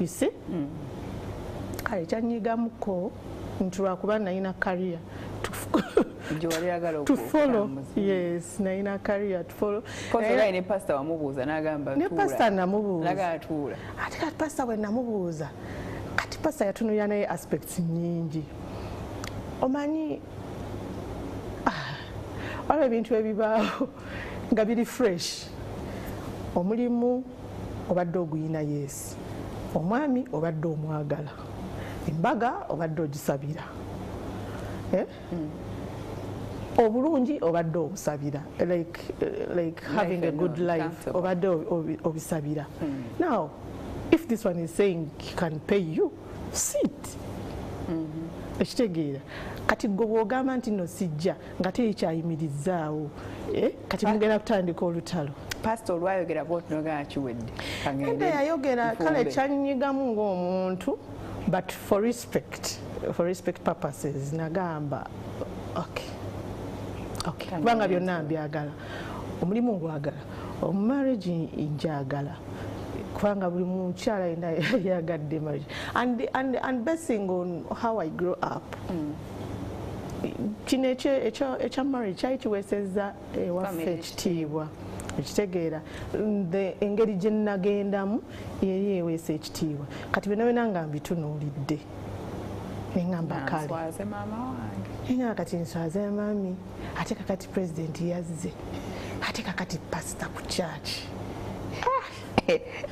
You see? Kale kyanyigamuko nti lwakuba nalina career to follow. Yes, nalina career to follow. Ne pastor wamubuuza n'agamba ne pastor namubuuza n'agamba tuula. Ate kati pastor bwe namubuuza kati pastor yatunulira naye aspects nnyingi. Omanyi waliwo ebintu ebibaawo nga biri fresh. Omulimu obadde oguyina yes, omwami obadde omwagala, embaga obadde ogisabira. obulungi obadde obusabira like having a good life obadde obisabira. Now if this one is saying he can pay you, sit. Ekitegeera kati gwe bw'ogamba nti no sijja nga tekyayimirizaawo kati mugenda kutandika olutalo. Pastor olwayogera bw'oti n'ogamba kiwedde. Edda yayogera kale kyanyigamu ng'omuntu, but for respect purposes nagamba okay kubanga byonna mbyagala, omulimu ngwagala, omumarriage njagala kubanga buli mukyala yina yagadde marriage and basing on how I grew up. Kino ekya marriage kyali kiweesezza ewaffe ekitiibwa. Ekitegeera engeri gye nagendamu yeri eweesa ekitiibwa. Kati byonna nga mbitunuulidde neŋŋamba kale nga kati nswaze mami, ate kakati president yazze, ate kakati pastor ku church,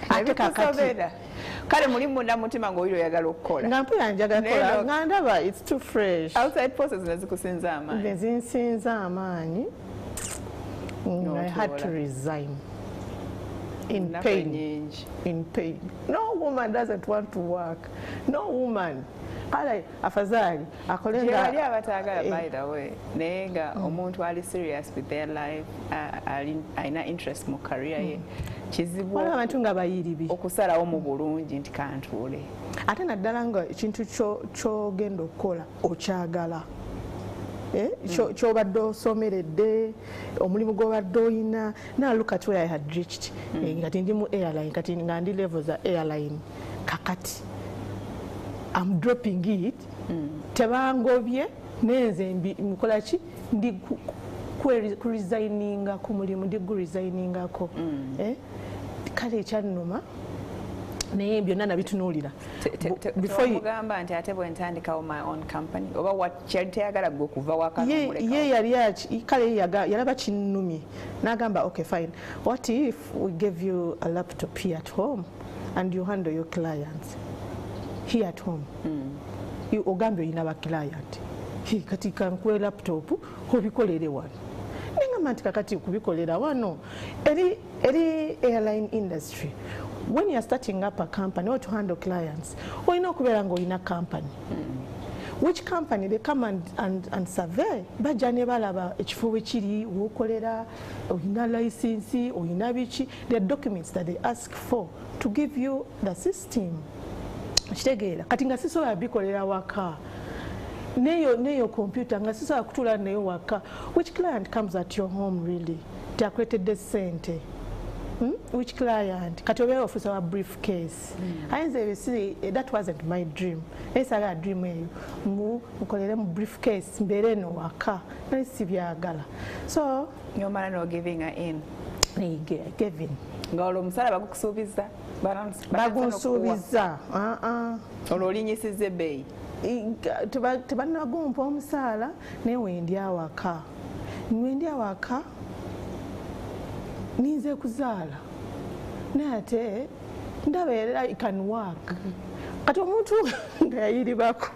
ate kakati kale muli munda mutima ng'oyiro oyagala okukola nga mpula njagala kukola nga ndaba it's too fresh. Outside forces nezikusinza amaanyi. Nezinsinza amaanyi. I had to resign in pain. No woman doesn't want to work. No woman. Kale afadhali akolenga bali abatagala by the way naye nga omuntu ali serious with their life alina interest mu career ye kizibu abantu nga bayiribi okusalawo mu bulungi nti kantuule ate naddala nga ekintu ky'ogenda okukola okyagala ky'obadde osomeredde omulimu gw'obadde oyina. Now look at where I had reached. Kati ndi mu airline, kati nga ndi level za airline kakati I'm dropping it. Tebangobye nenze mukola ki ndi ku resigninga ku mulimu ndi gu resigningako. Kale ekyannuma naye byonna nabitunuulira. Tewamugamba nti ate bwe ntandikawo my own company oba kyali teyagala gwe okuva waka ye yali kale yalaba kinnumye n'agamba okay fine, what if we give you a laptop here at home and you handle your clients here at home. Ogambye oyina ba client kati kankuwe laptop obikolere wano. Nengamba nti kakati kubikolera wano eri airline industry. When you are starting up a company or to handle clients, oyina okubeera ng'olina company. Which company they come and survey bajja ne balaba ekifo we kiri wokolera, oyina license, oyina biki, the documents that they ask for to give you the system. Kitegeera kati nga sisobola bikolera waka neyo computer nga sisobola kutula neyo waka. Which client comes at your home really takuletedde ssente? Which client? Kati obeera officer wa briefcase. Ayinza ebisi that wasn't my dream. Esala dream eyo mukolere mu briefcase mbeere no waka naye sibyagala. So nyomala no giving her in. Giving. Nga olwo omusala bagukusuubiza bagunsuubiza olwo olinyisiza ebbeeyi tebannagumpa omusaala naye wendi awaka ninze kuzaala naye ate ndaba era I can work. Kati omuntu nga yayiribako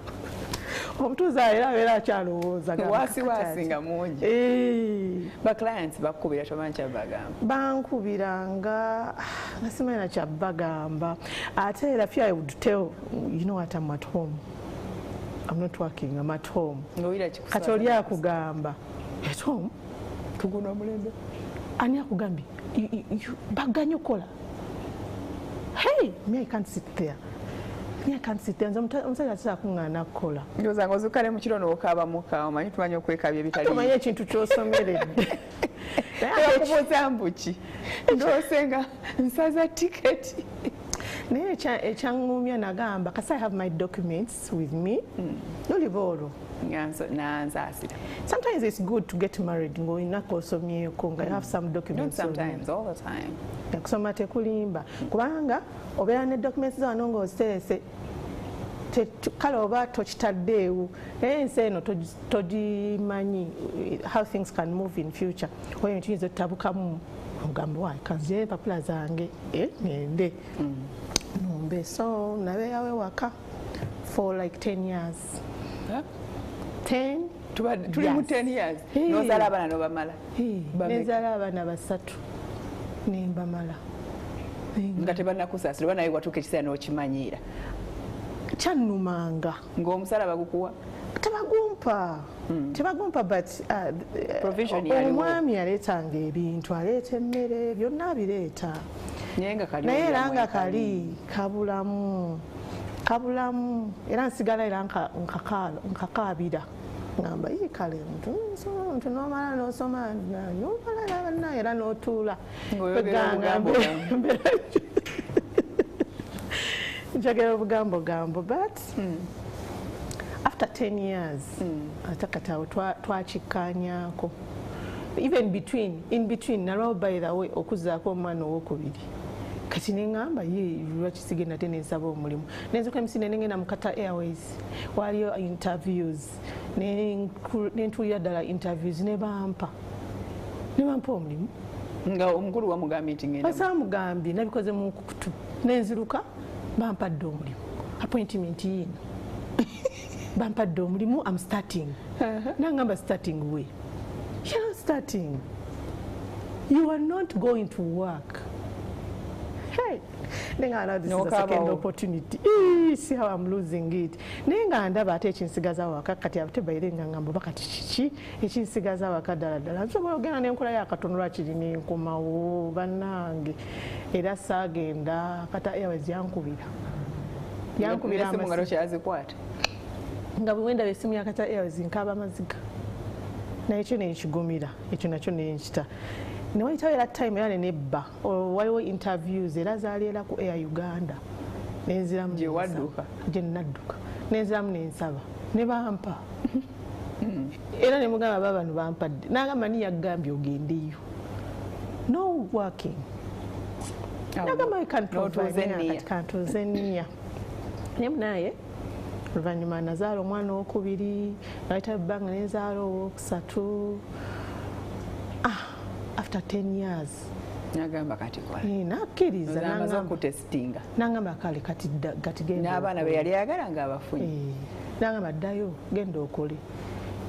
omutuuza era abeera akyalowooza wasiwasi nga mungi. Ba clients bakubira tomanyi kyabagamba bankubiranga nga simanyi na kyabagamba ate era fear I would tell you know what I'm at home, I'm not working, I'm at home. Kati oli akugamba at home tuguna omulembe ani akugambye baganya okola. Hey, me I can't sit there. Omusajja asobola kuŋŋaana kukola. Ndowooza ng'ozukkale mu kiro n'okaaba muka omanyi tumanyi okwekabya ebitali. Omanyi ekintu ky'osomeredde. Okubuuza mbuki ndoose nga nsaza tiketi. Naye ekyaŋŋumya nagamba kasi I have my documents with me. Noliba olwo. Nanzaasira. Sometimes it's good to get married ng'olinako osomyeko nga you have some documents. Not sometimes, all the time. Kusoma tekulimba kubanga obeera ne documents zano ng'oziterese kale oba tokitaddeewo ensi eno togimanyi how things can move in future. Oyo ebintu yinza ottabukamu ogamba wayi kanzire empapula zange ngende nombe. So nabeerawo ewaka for like 10 years. 10 tuli mu 10 years n'ozaala abaana n'obamala nezaala abaana basatu nembamala nga tebannakusaasira oba naye watuuka ekiseera n'okimanyiira kyannumanga ng'omusala bagukuwa tebagumpa but omwami yaleetanga ebintu aleeta emmere byonna abireeta naye era nga kali kabulamu era nsigala era nkakaabira ngamba kale ntu nomala nosoma nomala banna era notuula njagala obugambo but after 10 years atakatawo twakikkaanyaako even in between nalwawo by the way okuzaako omwana owokubiri kati neŋŋamba lwaki sigenda te nensaba omulimu nenzuka emisinde nengenda mu Qatar Airways waliyo interviews nentuulira ddala interviews nebampa omulimu nga omukulu wamugambye nti ngenda basamugambye nabikoze mu nkukutu nenziruka bampadde omulimu appointment yiino bampadde omulimu am starting nangamba starting we you're not starting, you are not going to work. Hey, nenga this is a second opportunity. See how I'm losing it. Nenga ndaba ate ekinsigaza waka kati abate bayirenga ngambo bakati chichi ekinsigaza waka dala nsobola ogenda nenkola yakatonolwa kirina enkomawo bannange era saagenda Qatar Airways yankubira amasimu ngalo kyazikwata nga bwe wenda besimu ya Qatar Airways nkaba amaziga naye ekyo nekigumira ekyo nakyo nenkita newayitawo era time era nebba waliwo interviews era zaaliera ku Air Uganda nenziramu gye nadduka nenziramu nensaba ne bampa era ne mugamba bano bampadde nagamba ni yagambye ogendeyo no working nagamba I can't provide naye oluvannyuma nazaala omwana owokubiri nayita ebbanga nenzaala owokusatu after 10 years nagamba kati kola nakkiriza nangamba kale kati genda n'abaana be yali ayagala ng'abafunye nangamba ddayo genda okole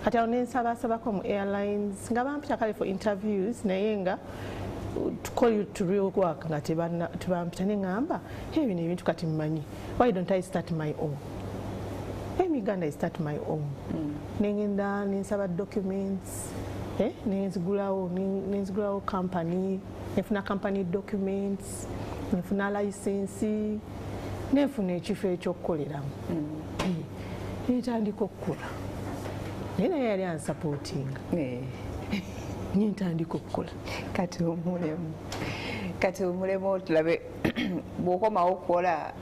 kati awo nensabasabako mu airlines nga bampita kale for interviews naye nga to call you to real work nga tebampita neŋŋamba bino ebintu kati mmanyi why don't I start my own Uganda I start my own nengenda nensaba documents nenzigulawo company nefuna company documents nefuna license nefuna ekifo ekyokukoleramu nentandika okukola naye yali ansupportinga nentandika okukola kati omulemu tulabe bw'okomawo okukola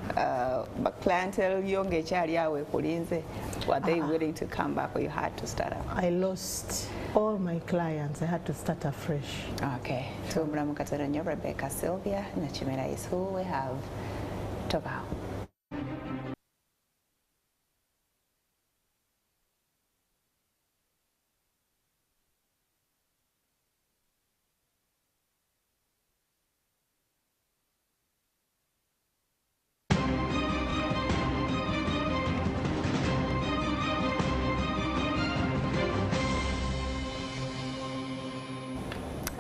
clientele yo ng'ekyali awo ekulinze were they willing to come back or you had to start up? I lost all my clients. I had to start afresh. Okay. So mulamu katera nnyo Rebecca Sylvia Nakimera is who we have to bow.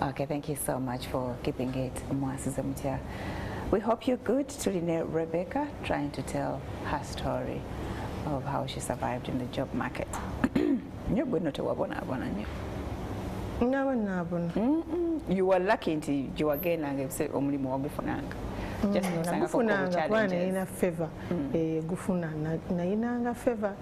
Okay, thank you so much for keeping it MwasuzeMutya. We hope you're good. Tuline Rebecca trying to tell her story of how she survived in the job market. You were lucky nti giwagendanga omulimu wagufunanga. Gufunanga kuba nalina favor gufuna nayinanga favor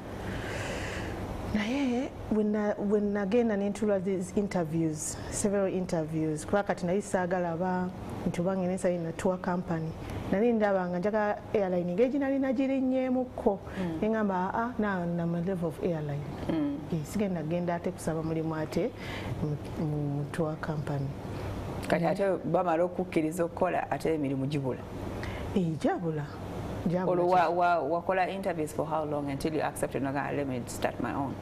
naye when nagenda nentula these interviews, several interviews kuba kati naye saagala nti obange nensaba na tour company nali ndabanga njagala airline ng'egi nali nagirinnyeemukko neŋŋamba na my level of airline sigenda genda ate kusaba mulimu ate mu tour company kati ate bamala okukkiriza okukola ate emirimu gibula jabula wakola interviews for how long until you accepted let me start my own?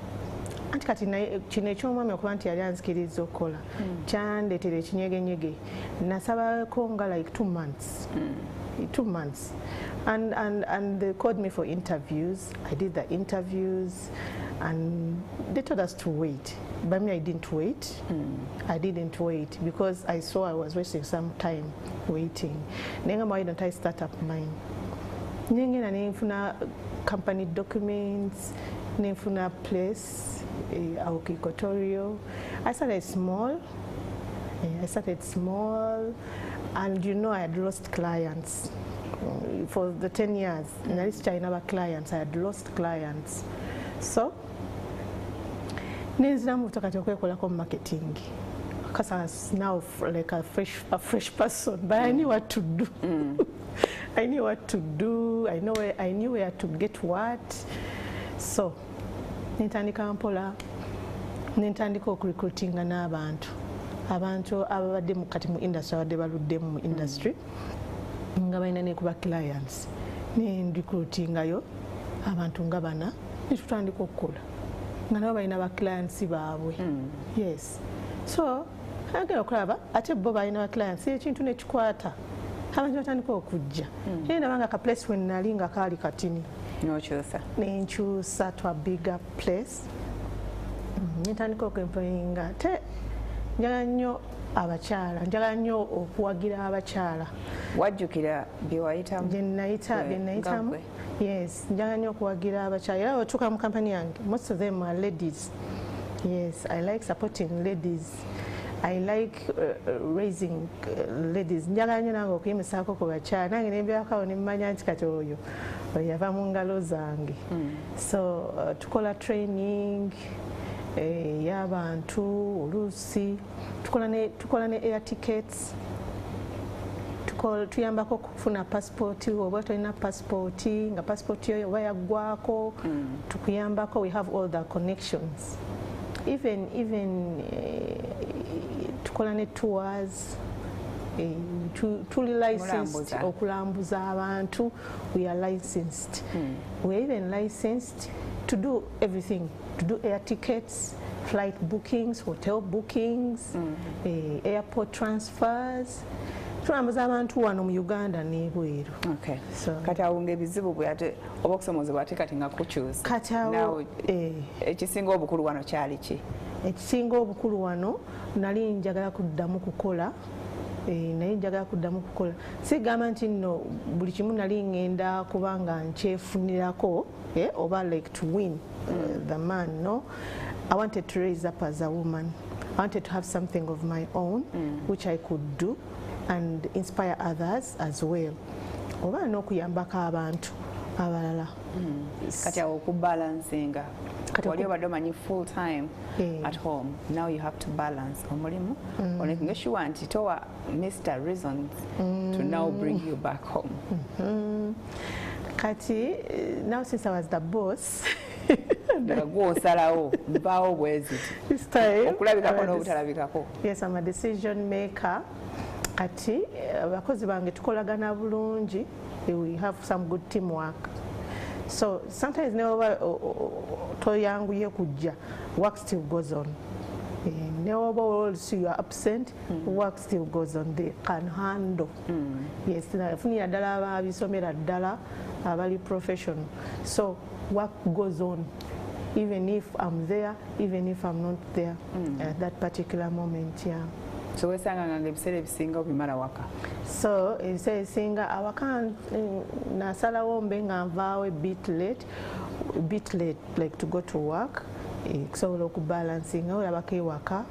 Anti kati kino ekyomwami okuba nti yali anzikiriza okukola kyandeetera ekinyegenyege nasabako nga like 2 months And they called me for interviews. I did the interviews, and they told us to wait. But me, I didn't wait. I didn't wait because I saw I was wasting some time waiting. Nenga why don't I start up mine? Nenga nefuna company documents, nefuna place, aukicotorio. I started small. And you know I had lost clients. For the 10 years, in this China clients, I had lost clients. So, marketing. Because I was now like a fresh person, but I knew what to do. I knew what to do. I knew where to get what. So, nintandika mpola, nintandika recruiting n'abantu. Abantu ababadde mu kati mu industry abadde baluddemu mu industry. Nga balina ne kuba clients ne recruitingayo abantu nga bana ne tutandika okukola nga nabo balina ba clients baabwe. Yes, so agenda okulaba ate bo balina ba clients ekintu ne kikwata abantu batandika okujja naye nabanga ka place when nali nga kaali katini nenkyusa to a bigger place. Netandika okuemployinga te njagala nnyo abakyala, njagala nnyo okuwagira abakyala. Wajjukira bye wayitamu? Bye nayitamu. Yes, njagala nnyo okuwagira abakyala. Era otuuka mu kampani yange, most of them are ladies. Yes, I like supporting ladies. I like raising ladies. Njagala nnyo nange okuyimusaako ku bakyala. Nange nembeerakawo ne mmanya nti kati oyo yava mu ngalo zange. So tukola training y'abantu oluusi tukola ne air tickets, tuyambako okufuna passport. Oba tolina passport nga passport yo oba yaggwako tukuyambako. We have all the connections. Even tukola ne tours. Tuli licensed okulambuza abantu. We are licensed. We are even licensed to do everything, to do air tickets, flight bookings, hotel bookings, airport transfers. Tulambuza abantu wano mu Uganda n'ebweru. Okay. So kati awo ng'ebizibu bwe ate oba okusomozebwa ate kati nga kukyusa. Kati awo ekisinga obukulu wano kyali ki? Ekisinga obukulu wano nali njagala kuddamu kukola. Naye njagala kuddamu kukola. Sigamba nti nno buli kimu nali ngenda kubanga nkyefunirako oba like to win the man. No, I wanted to raise up as a woman. I wanted to have something of my own which I could do and inspire others as well. Oba n'okuyambako abantu abalala. Kati awo okubalansinga. Wali obadde omanyi full time at home. Now you have to balance omulimu. Making sure nti towa Mr. Reasons to now bring you back home. Kati now since I was the boss. Gw'osalawo mpaawo bwezi. This time okulabikako n'obutalabikako. Yes, I'm a decision maker. Kati abakozi bange tukolagana bulungi. We have some good teamwork. So sometimes never toyanguye kujja, work still goes on. Never also you are absent, work still goes on. They can handle. Yes, funira dala abisomera dala abali professional. So work goes on, even if I'm there, even if I'm not there at that particular moment. Yeah. So wesanga nga ebiseera ebisinga obimala waka. So ebiseera ebisinga awaka nasalawo mbe nga nvaawo a bit late like to go to work. Okusobola okubalansinga olabako ewaka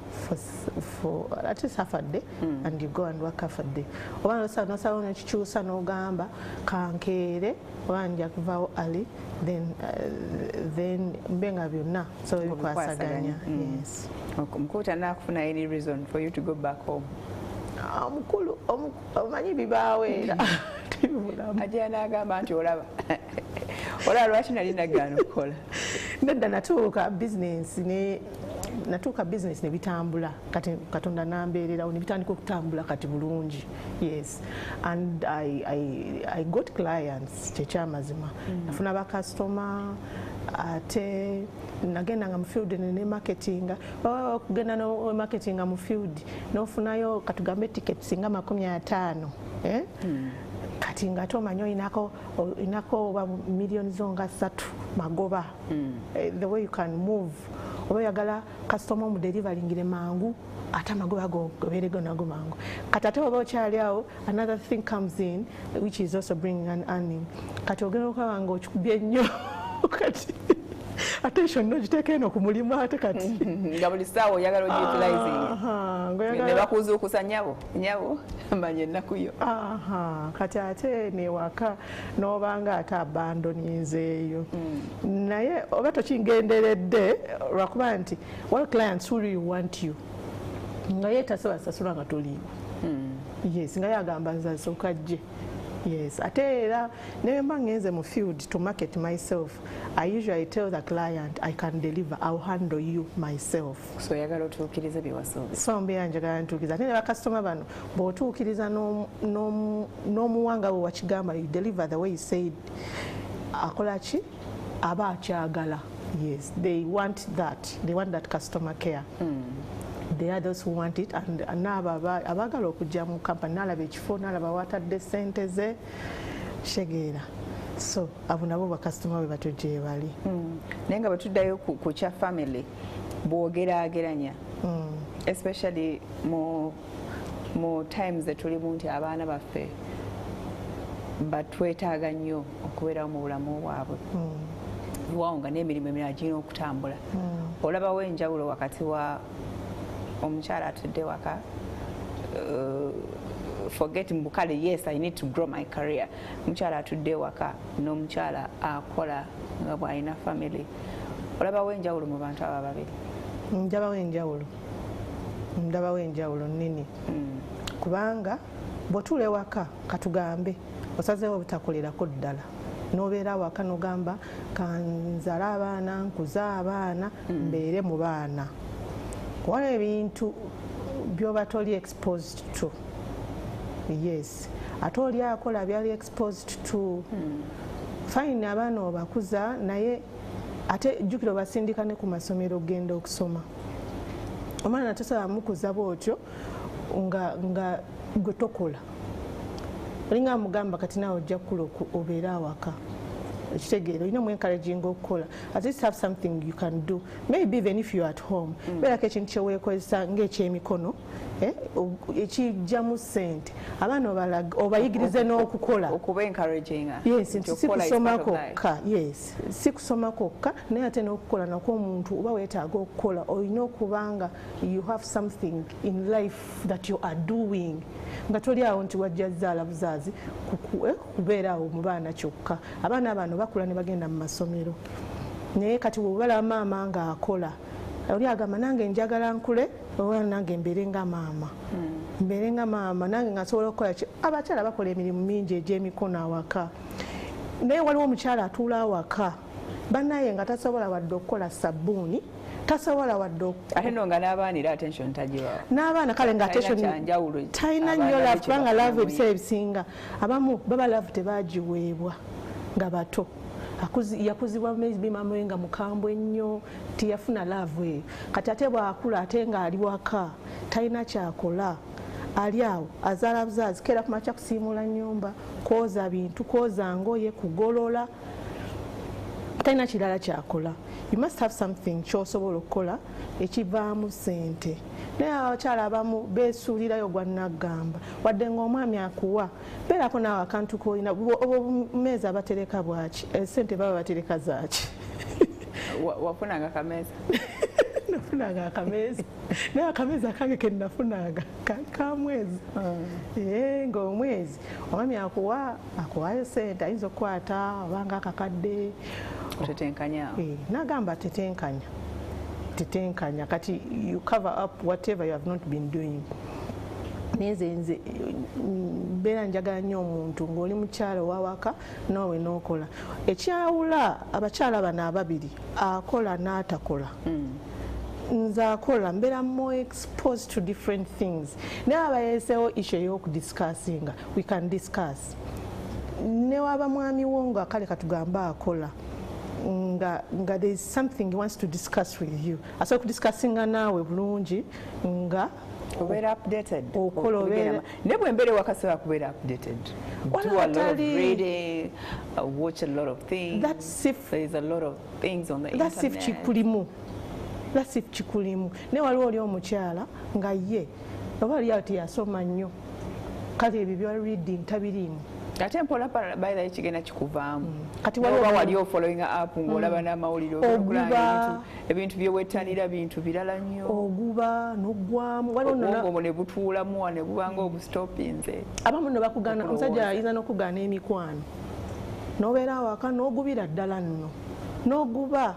for at least half a day and you go and work half a day. Oba nosalawo nekikyusa n'ogamba kankeere oba nja kuvaawo ali then mbe nga byonna so bikwasaganya. Yes. Mukulu tanakufuna any reason for you to go back home? Mukulu omanyi bibaaweera ajja n'agamba nti olaba lwaki nali nagaana okukola. Nedda natuuka business ne bitambula kati Katonda nambeererawo ne bitandika okutambula kati bulungi. Yes, and I got clients kyekyamazima. Nafuna ba customer ate nagenda nga mu field ne marketinga. Okugenda no marketinga mu field n'ofunayo katugambe tickets nga 50. kati nga tomanyi olinako oba miliyoni zo nga 3 magoba. The way you can move oba oyagala kasitoma omudelivering mangu ate amagoba gobeerego nago mangu. Kati ate oba okyali awo another thing comes in which is also bringing an earning. Kati ogenda okaba nga okikubye nnyo kati attention no jiteeka eno ku mulimu ate kati nga buli ssaawa oyagala ogiutilizing ne bakuzuukusa nyabo manye ennaku yo. Kati ate newaka n'obanga ate abandoninzeeyo naye oba tokingenderedde lwakuba nti what clients who really want you nga ye tasasula nga toliiwo. Yes, nga yagamba nzasooka jje. Yes, ate era nemba ngenze mu field to market myself, I usually tell the client I can deliver, I'll handle you myself. So yagala otuukirize bye wasuubiza. So mbeera njagala ntuukiriza ate ne bakasitoma bano bw'otuukiriza n'omuwanga bwe wakigamba you deliver the way you said, akola ki aba akyagala. Yes, they want that customer care. There are those who want it and abagala okujja mu company nalaba ekifo nalaba watadde ssente ze shegeera. So abo nabo bakasitoma bwe batyo gye bali. Naye nga bwe tuddayo ku kya family bw'ogeraageranya especially mu times etulimu nti abaana baffe batwetaaga nnyo okubeerawo mu bulamu bwabwe waawo nga n'emirimu emirala girina okutambula. Olabawo enjawulo wakati wa omukyala atudde waka forgetting bukale yes I need to grow my career. Omukyala atudde waka n'omukyala akola nga bw'alina family. Olabawo enjawulo mu bantu abo babiri? Ndabawo enjawulo nnene kubanga bw'otuula ewaka katugambe osazeewo obutakolerako ddala n'obeera waka n'ogamba kanzale abaana nkuze abaana mbeere mu baana. Waliwo ebintu byoba toli exposed to. Yes, ate oli akola byali exposed to. Fine abaana obakuza naye ate jjukira obasindika ne ku masomero ogenda okusoma. Omwana tasobola mukuza bw'otyo nga gwe tokola. Olinga amugamba kati naawe ojja kukula obeera awaka. Ekitegeero olina mu encouraging okukola. At least have something you can do. Maybe even if you are at home. Beerako ekintu kyeweekozesa ng'ekyemikono ekijjamu ssente. Abaana obayigirize n'okukola. Okuba encouraging. Yes, nti si kusoma kwokka. Yes, si kusoma kwokka naye ate n'okukola nakwo omuntu oba weetaaga okukola olina okubanga you have something in life that you are doing. Nga toli awo nti wajja zaala buzaazi kubeera awo mu baana kyokka. Abaana bano bakula ne bagenda mu masomero. Naye kati bw'obalaba maama ng'akola oli agamba nange njagala nkule oba nange mbeere nga maama. Mbeere nga maama nange nga nsobola okukola ki. Abakyala bakola emirimu mingi egy'emikono awaka. Naye waliwo omukyala atuula awaka bannaye nga tasobola wadde okukola sabbuuni tasobola wadde ate no nga n'abaanira attention tagibawa. N'abaana kale nga attention talina nnyo love kubanga love ebiseera ebisinga abamu baba love tebaagiweebwa nga bato. Yakuzibwa mamawe nga mukambwe nnyo tiyafuna love eyo. Kati ate bw'akula ate ng'ali waka talina kyakola. Ali awo azaala buzaazi keera kumakya kusiimula nnyumba kwoza bintu kwoza ngoye kugolola talina kirala kyakola. You must have something ky'osobola okukola ekivaamu ssente. Naye abakyala abamu beesuulirayo gwannaggamba wadde ng'omwami akuwa beerako naawe akantu koolina obumeeza batereka bwaki ssente baba batereka zaaki. Wafunanga akameeza? Nafunanga akameeza naye akameeza kange ke nafunanga ka mwezi. Ng'omwezi omwami akuwayo ssente ayinza okukwata obanga akakadde otetenkanya. Nagamba tetenkanya kati you cover up whatever you have not been doing. Nze mbeera njagala nnyo omuntu ng'oli mukyala owawaka naawe n'okola. Ekyawula abakyala bano ababiri akola n'atakola. Nze akola mbeera more exposed to different things. Naye abayeseewo issue ey'okudiscussinga we can discuss. Ne waba mwami wo nga kale katugamba akola nga there is something he wants to discuss with you. Asobola kudiscussinga naawe bulungi nga obeera updated. Ne bwe mbeera ewaka sobola kubeera updated. Do a lot of reading, watch a lot of things. There's a lot of things on the internet. That's if kikulimu. That's if kikulimu. Ne waliwo oli omukyala nga ye oba ali ati yasoma nnyo kale ebyo bya reading tabiriimu. Ate mpola by the kigenda kikuvaamu. Kati waliwo wali following up ng'olaba n'amawulire okulaba ebintu byewettanira bintu birala nnyo. Oguba n'oggwamu waliwo ne butuulamu ne bubanga obustopinze. Abamu ne bakugana omusajja ayinza n'okugana emikwano. N'obeera awaka n'ogubira ddala nno. N'oguba.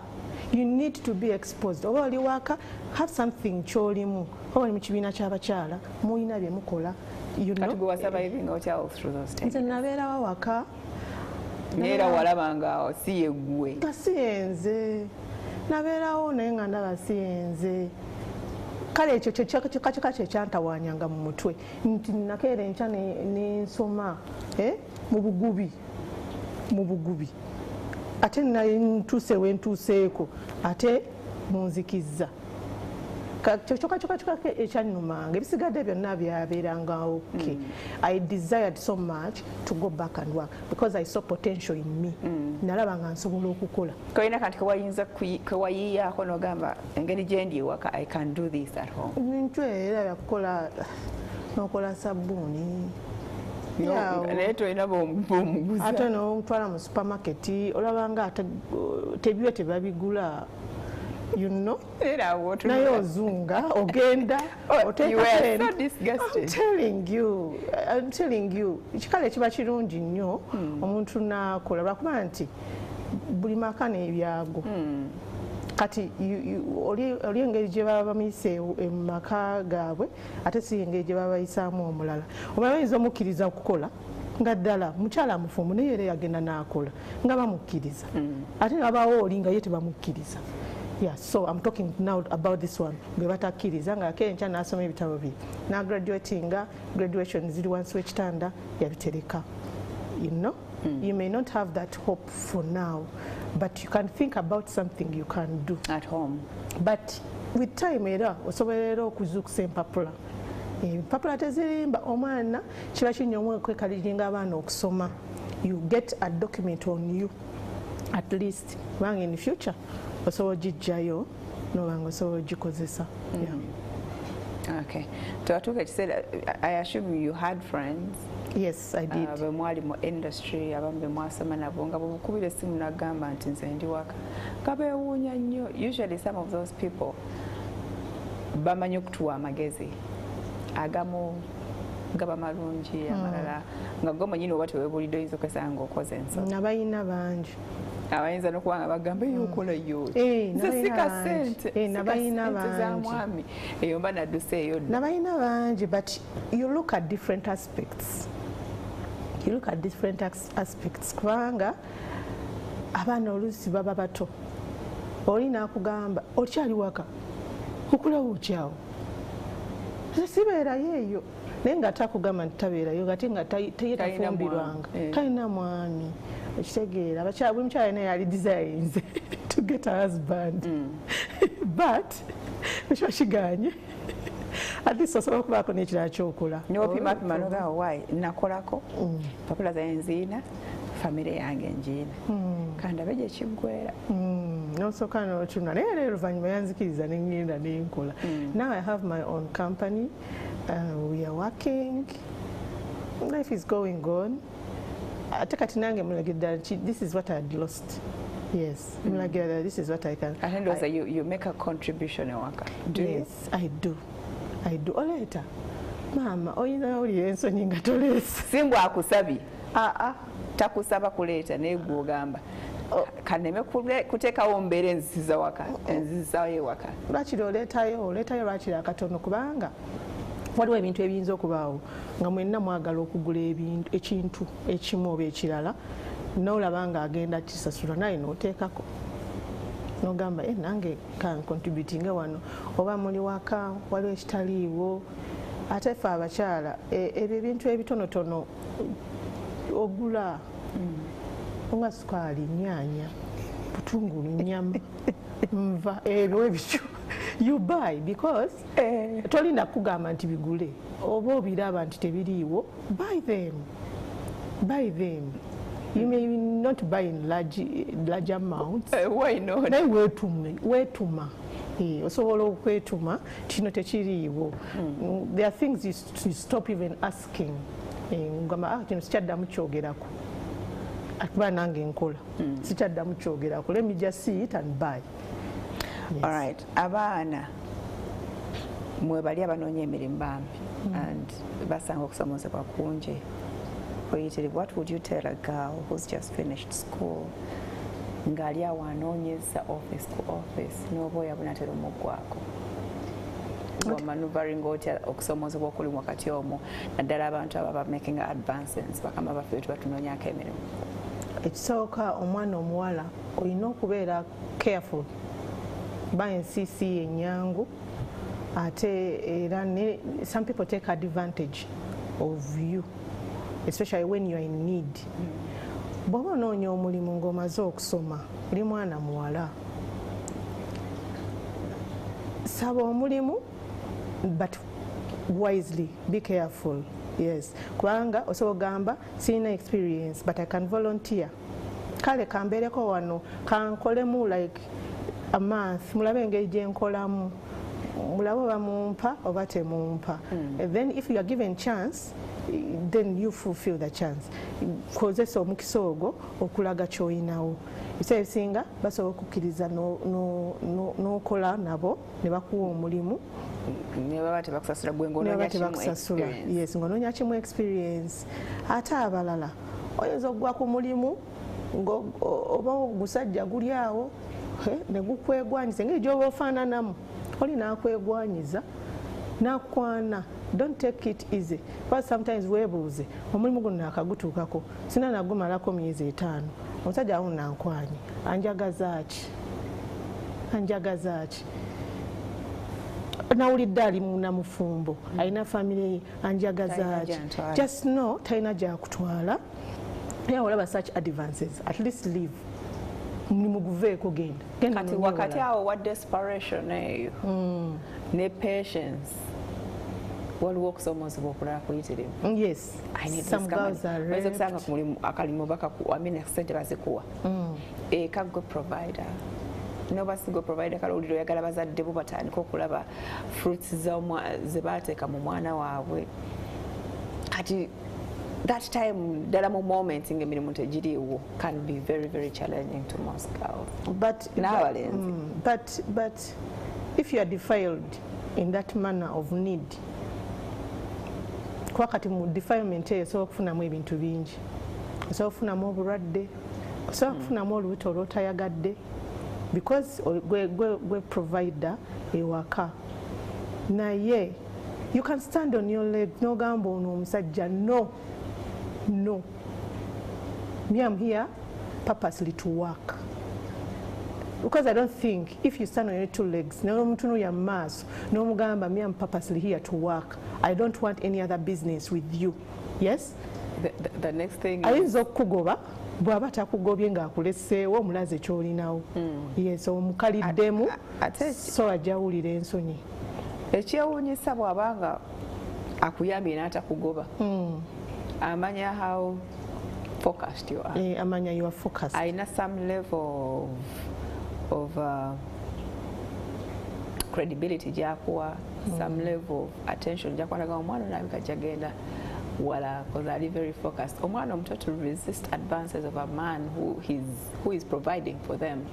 You need to be exposed. Oba oli waka, have something ky'olimu. Oba oli mu kibiina ky'abakyala muyina bye mukola. You know, was surviving through those times. Nabeera waka. Neera walaba nga si yeggwe. Nga si yenze. Nabeerawo naye nga ndaba si yenze. Kale ekyo kyo kyantawaanyanga mu mutwe. Nti nakeera enkya n'ensoma mu bugubi. Ate ntuuse we ntuuseeko ate munzikizza. Kyokka ekyannumanga ebisigadde byonna byabeeranga okay. I desired so much to go back and work because I saw potential in me. Nalaba nga nsobola okukola. Koyina kanti kewayiyaako n'ogamba engeri gye ndi ewaka I can do this at home. Bintu era byakukola n'okola sabbuuni. Ate n'omutwala mu supermarket olaba nga tebiwe tebabigula. You know, naye ozunga ogenda oteeka. I'm telling you ekikale kiba kirungi nnyo omuntu n'akola lwakuba nti buli maka n'ebyago. Kati oli engeri gye baba bamuyise mu maka gaabwe ate si engeri gye baba bayisaamu omulala. Omulala oyinza omukkiriza okukola nga ddala mukyala mufumu naye era yagenda n'akola nga bamukkiriza ate abaawo oli nga ye tebamukkiriza. Yeah, so I'm talking now about this one. Bwebatakkiriza nga akenkya n'asoma ebitabo bye n'agraduatinga graduation ziri wansi w'ekitanda yabitereka. You know, you may not have that hope for now, but you can think about something you can do at home. But with time era osobola okuzuukusa empapula. Empapula tezirimba omwana kiba kinnyomu okwekaliringa abaana okusoma. You get a document on you at least kubanga in the future osobola ogijjayo n'obanga osobola ogikozesa. Okay. Tuatuka said I assume you had friends. Yes, I did. Bemwali mu industry abambe mwasoma nabo nga bukubira simu nagamba nti nze ndi waka. Kabeewuunya nnyo. Usually some of those people bamanyi okutuwa amagezi agamu gaba malungi amalala nga goma nyine oba teweebulidde oyinza okesanga okoze ensonga. Nabayina bangi. Abayinza n'okuba nga bagamba okola yo nze sika sente nabayina bangi eyo mba nadduseeyo nabayina bangi. But you look at different aspects. Kubanga abaana oluusi baba bato oli n'akugamba okyali waka okulawo okyawo sibeerayo eyo naye nga takugamba nti tabeerayo ate nga tafumbirwanga talina mwami. Ekitegeera abakyala buli mukyala naye yali designs to get a husband but ekyo kiganye at least osobola okubaako n'ekirala kyokola n'opimapima nogaa why nakolako papula zaye nziina famire yange njiina kandabe gye kiggwera n'osooka n'otuna naye leero oluvannyuma yanzikiriza n'engenda n'enkola. Now I have my own company. We are working. Life is going on. Ate kati nange mulagidde this is what I had lost. Yes, mulagidde this is what I can. And also you make a contribution ewaka. Yes, I do. Oleeta mama oyina oli ensonyi nga toleesa. Simbwa akusabye. Takusaba kuleeta naye gwe ogamba kaneme kuteekawo mbeera enzisiza waka enzisizayo ewaka. Lwaki oleetayo lwakiri akatono kubanga waliwo ebintu ebiyinza okubaawo nga mwenna mwagala okugula ekintu ekimu oba ekirala n'olaba nga agenda kisasula naye n'oteekako n'ogamba nange contributing wano oba muli waka waliwo ekitaliiwo. Ate ffe abakyala ebyo ebintu ebitonotono ogula nga sukaali nnyaanya butungulu nyama nva ebyo ebyo you buy because tolinda kugamba nti bigule oba obiraba nti tebiriiwo buy them. You may not buy in large amounts. Why not? Naye weetuma osobola okwetuma kino tekiriiwo. There are things you stop even asking. Ngamba kino sikyaddamu kyogerako akuba nange nkola sikyaddamu kyogerako. Let me just see it and buy. Yes. All right. Abaana mwe bali abanoonya emirimu bambi and basanga okusomozebwa kungi. What would you tell a girl who's just finished school? Ngali awo anoonyeza office ku office n'obwoya bunatera omugwako. Maneuvering otya okusomozebwa okuli wakati omwo naddala abantu ababa making advances bakama baffe batunoonyako emirimu. Ekisooka omwana omuwala olina okubeera careful ba ensiisi ennyangu ate era some people take advantage of you, especially when you are in need. Bw'oba onoonya omulimu ng'omaze okusoma oli mwana muwala saba omulimu but wisely, be careful. Yes, kubanga osobola ogamba sirina experience but I can volunteer. Kale kambeereko wano kankolemu like a month mulabe engeri gye nkolamu mulabe oba mumpa oba temumpa. Then if you are given chance then you fulfill the chance. Kozesa omukisa ogwo okulaga ky'olinawo. Ebiseera ebisinga basobola okukkiriza n'okola nabo ne bakuwa omulimu ne baba tebakusasula gwe ng'onoonya yes ng'onoonya kimu experience. Ate abalala oyinza okugwa ku mulimu oba ogusajja guli awo ne gukwegwanyiza engeri gy'oba ofaananamu oli n'akwegwanyiza n'akwana. Don't take it easy. Because sometimes weebuuze omulimu guno naakagutuukako sina nagumalako myezi 5 omusajja awo nankwanye anjagaza ki nawulidde ali namufumbo alina famire ye anjagaza ki. Just know talina gyakutwala era olaba such advances at least leave mulimu guveeko genda kati wakati awo wa desperation eyo ne patience waliwo okusomozebwa okulala kuyitirivu. Yes, some girls are raped. Okusanga ku mulimu akalimu bakakuwa sente bazikuwa eka gwe provider noba si gwe provider kale oliro oyagala bazadde bo batandika okulaba fruits ze baateeka mu mwana waabwe kati that time ddala mu moment ng'emirimu tegiriiwo can be very very challenging to most girls. But if you are defiled in that manner of need kuba kati mu defilement eyo osobola okufunamu ebintu bingi. Osobola okufunamu obulwadde, osobola okufunamu olubuto olwotayagadde because gwe provider ewaka. Naye you can stand on your leg n'ogamba ono omusajja no me I'm here purposely to work. Because I don't think if you stand on your 2 legs, n'omutunuulira mu maaso n'omugamba me I'm purposely here to work. I don't want any other business with you. Yes? The next thing ayinza okukugoba bw'aba takugobye ng'akuleseewo omulaze ky'olinawo. Yes, omukaliddemu so ajjawulira ensonyi. Ekyewuunyisa bw'abanga akuyambye n'atakugoba amanya how focused you are. Amanya you are focused. Ayina some level of credibility gy'akuwa, some level of attention gy'akwalaga omwana olabika gy'agenda wala because are very focused. Omwana omuto to resist advances of a man who is providing for them.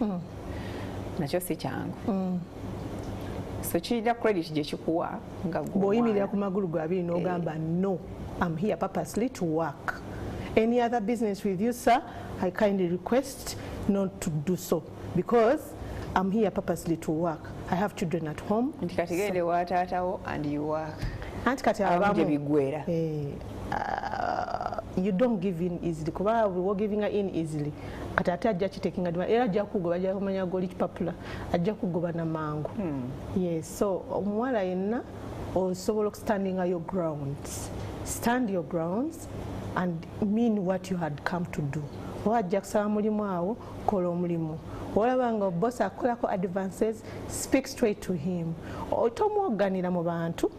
Nakyo si kyangu. So kirina credit gye kikuwa nga bw'oyimirira ku magulu go abiri n'ogamba no, I'm here purposely to work. Any other business with you, sir, I kindly request not to do so because I'm here purposely to work. I have children at home. Ntikatugende wa taatawo and you work. Anti kati abamu bigwera. You don't give in easily. Kuba we giving in easily. Kati ate ajja kitekinga dwa era ajja kugoba ajja kumanya goli kipapula ajja kugoba na mangu. Yes, so omuwala yenna osobola standing your grounds. Stand your grounds and mean what you had come to do. Wajja kusaba mulimu awo kola omulimu. olaba nga boss akolako advances, speak straight to him. Tomwoganira mu bantu.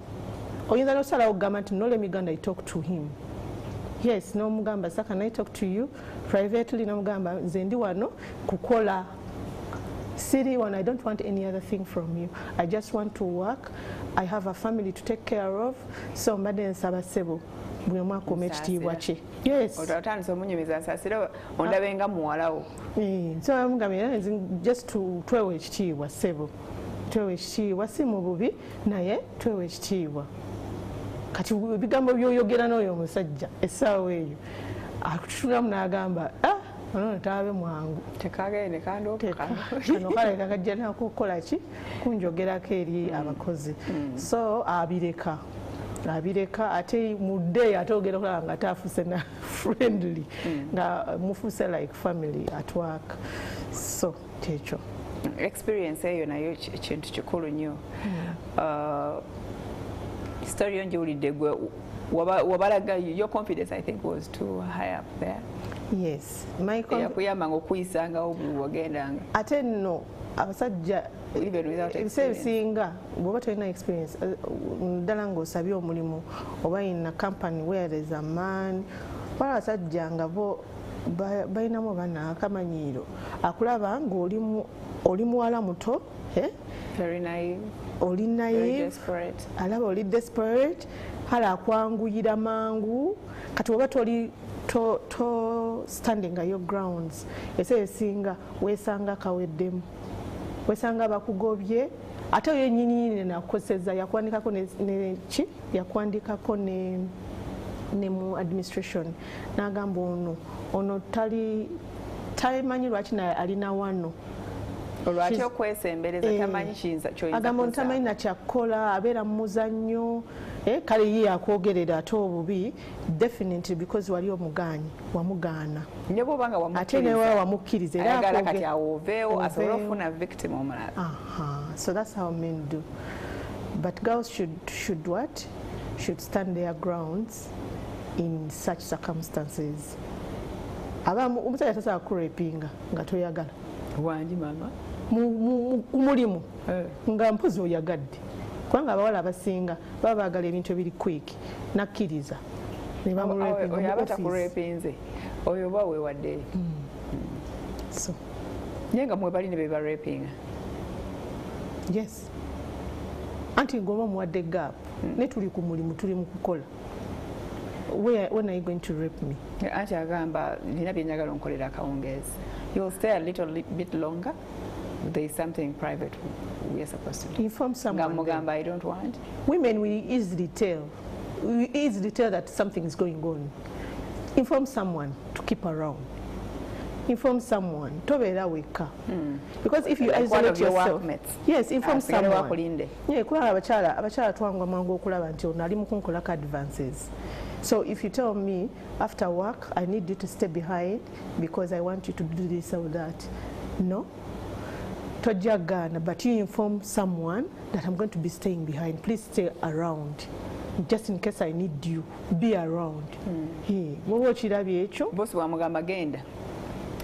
Oyinza n'osalawo okugamba nti no, let me go and I talk to him. Yes, n'omugamba sir, can I talk to you privately? N'omugamba nze ndi wano kukola. Siri one, I don't want any other thing from you. I just want to work. I have a family to take care of. So mbadde nsaba ssebo buli omu akuuma ekitiibwa kye. Yes. Otandise omunyumiza asaasira ondabe nga muwalawo. So amugambira just twewe ekitiibwa ssebo. Twewe ekitiibwa si mu bubi naye twewe ekitiibwa. Kati ebigambo by'oyogera n'oyo omusajja essaawa eyo akutulamu n'agamba tabe mwangu tekagende kandoka kano kaleka kajja nakukola ki kunjogerako eri abakozi. So abireka ate mudde atogera okulaba nga tafuse na friendly nga mufuse like family at work. So kyekyo experience eyo nayo kintu kikulu nnyo. Story yonjiwulidde gwe wabalaga your confidence I think was too high up there. Yes, my yakuyambanga okuyisangawo buli wagendanga. Ate nno abasajja ebisinga bw'oba tolina experience ddala ng'osabye omulimu oba in a company where there is a man, wala abasajja nga bo balinamu bana akamanyiiro akulaba ng'oli muwala muto, very naive, oli naive, alaba oli desperate, hala akwanguyira mangu. Kati oba toli to standing at your grounds, esinga wesanga kaweddemu, wesanga bakugobye, ate yennyini nakoseza yakwandikako ne mu administration n'agamba ono tamanyi lwaki naye alina wano. Olwaki okwesembereza tamanyi kiyinza ky'oyinza agamba tamanyi na kyakkola abeera mu muzannyo. Kale ye akwogerera ate obubi definitely because wali omugaanyi wamugaana ate newe wamukkiriza era kati awoveewo asobole okufuna victim omulala. So that's how men do, but girls should what? Should stand their grounds in such circumstances. Omusajja tasobola kurepinga nga toyagala wangi mama mulimu nga mpozi oyagadde. Kubanga abawala abasinga baba baagala ebintu ebiri quick nakkiriza ne bamurepinga. Oyo aba takurepinze oyo oba weewadde. So naye nga mwebali ne bebarepinga. Yes, anti ng'oba muwadde gap ne tuli ku mulimu tuli mu kukola. When are you going to rape me? Anti agamba nina bye njagala onkolera Akawungeezi. You'll stay a little bit longer. There is something private we are supposed to do. Inform someone. Mugamba, I don't want. Women will easily tell. We easily tell that something is going on. Inform someone to keep around. Inform someone. Tobeera weka. Because if you isolate yourself, yes, inform someone. Yeah, kulaba abakyala twangwa mangu okulaba nti ono ali mu kunkolako advances. So if you tell me after work I need you to stay behind because I want you to do this or that, no. Tojagana, but you inform someone that I'm going to be staying behind. Please stay around. Just in case I need you, be around. Boss wa mugamba genda.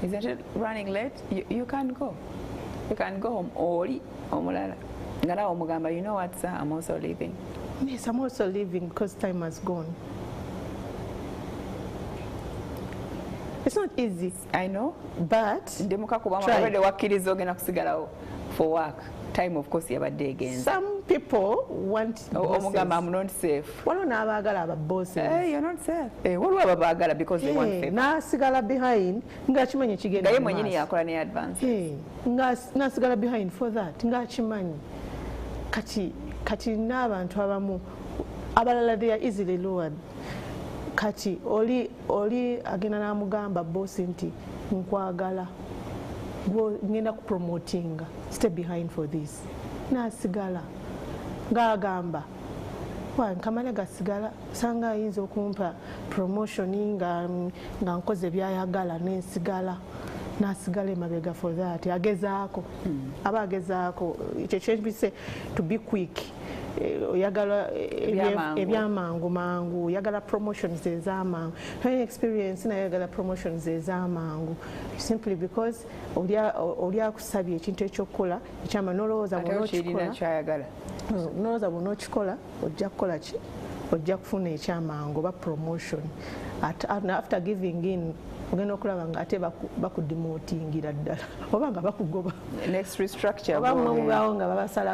Isn't it running late? You can't go. You can go home. Oli omulala. Ngala omugamba, you know what, sir? I'm also leaving. Yes, I'm also leaving because time has gone. It's not easy. I know, but try. For work. Time, of course, again. Some people want bosses. I'm not safe. Bosses. Hey, you're not safe. Hey, what because they want safe. Na sigala behind. Ngachimanyi chigenda. Gaye mwenyini yakola ne advance. Hey, na sigala behind for that. Ngachimanyi. Kati n'abantu abamu abalala they are easily lured. Kati oli agenda namugamba boss nti nkwagala ngenda ku promoting, stay behind for this. Nasigala ngagamba nkamala gasigala sanga ayinza okumpa promotion nga nkoze byayagala nensigala. n'asigala emabega for that agezaako aba agezaako ekyo kyebise to be quick oyagala ebyamangu mangu oyagala promotions ez'amangu experience naye oyagala promotions ez'amangu simply because oli akusabye ekintu ekyokukola ekyama nolowooza bw'onookikola ojja kukola ki ojja kufuna ekyamangu oba promotion after giving in ogenda okulaba nga ate bakudimotingira ddala oba nga bakugoba next restructure oba mubaawo nga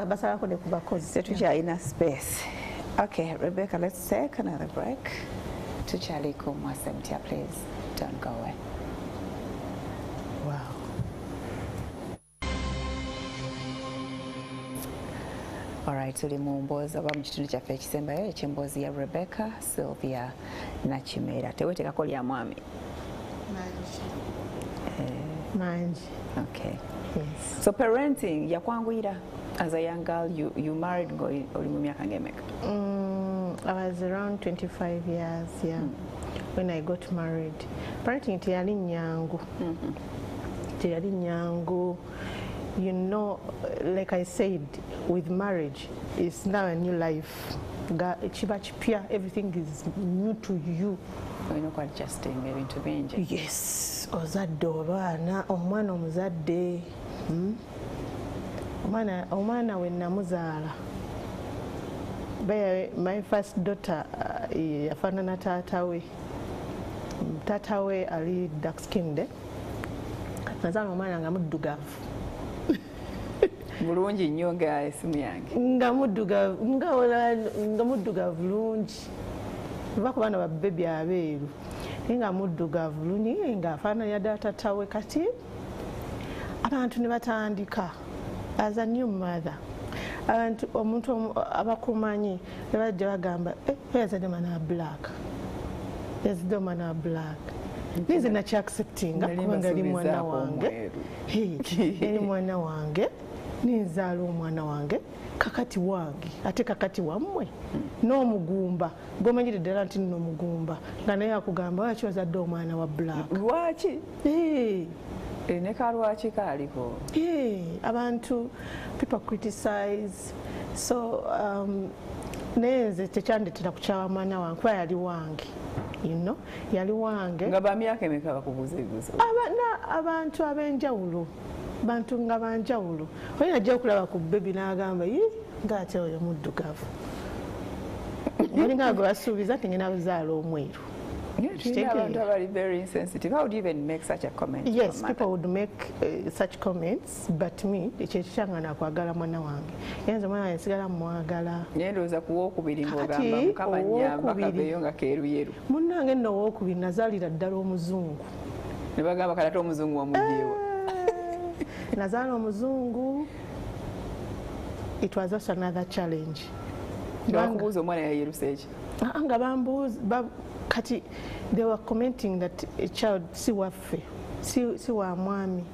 basalako ne ku bakozi tetukyalina space. Okay, Rebecca, let's take another break. Tukyaliko MwasuzeMutya, please don't go away. Wow. Alright, tuli mu mboozi oba mu kitundu kyaffe ekisembayo eky'emboozi ya Rebecca Sylvia Nakimera. Teweetekako lya mwami. Manji. Okay. Yes. So parenting yakwanguyira as a young girl, you married oli mu myaka ng'emeka? I was around 25 years, yeah, when I got married. Parenting teyali nyangu. Teyali nyangu. You know, like I said, with marriage, it's now a new life. Everything is new to you. Adjusting ebintu bingi. Yes, ozadde abaana omwana omuzadde omwana we namuzaala my first daughter yafaanana taata we ali dark skinned nazaala omwana nga muddugavu bulungi nnyo nga esimu yange nga muddugavu lungi kuba ku baana babebi abeeru naye nga muddugavu lungi ng'afaananya ddala taata we kati abantu ne batandika as a new mother abantu omuntu abakumanyi ne bajja bagamba yazadde omwana wa black yazadde omwana wa black nize nakyaacceptinga kubanga ali mwana wange yali mwana wange ninzaala omwana wange kakati wange ate kakati wammwe n'omugumba gw'omanyire ddala nti nno omugumba nga naye akugamba lwaki ozadde omwana wa black lwaki ne kalwaki kaaliko abantu people criticize so naye nze tekyandetera kukyawa mwana wange kuba yali wange yali wange nga bamyaka emeka bakubuzeebuze abantu ab'enjawulo bantu nga banjawulo olina ajja okulaba ku bebi n'agamba ngaate oyo muddugavu yalinga gwe basuubiza nti ngenda buzaala omweru. Very insensitive. How would you even make such a comment? Yes, people would make such comments, but me, ekyekishangana kwagala mwana wange. Yenza mwana wange sigala mwagala. Nyendoza kuwokubiri ng'ogamba Mukama nnyamba kabeeyo nga keeruyeru. Munnange nno owookubiri nazaalira ddala omuzungu. Ne bagamba kati ate omuzungu wamuggyeewa. Nazaala omuzungu. It was also another challenge. Bakubuuza omwana yayeruse eki? Nga bambuuza kati they were commenting that a child si waffe si wa mwami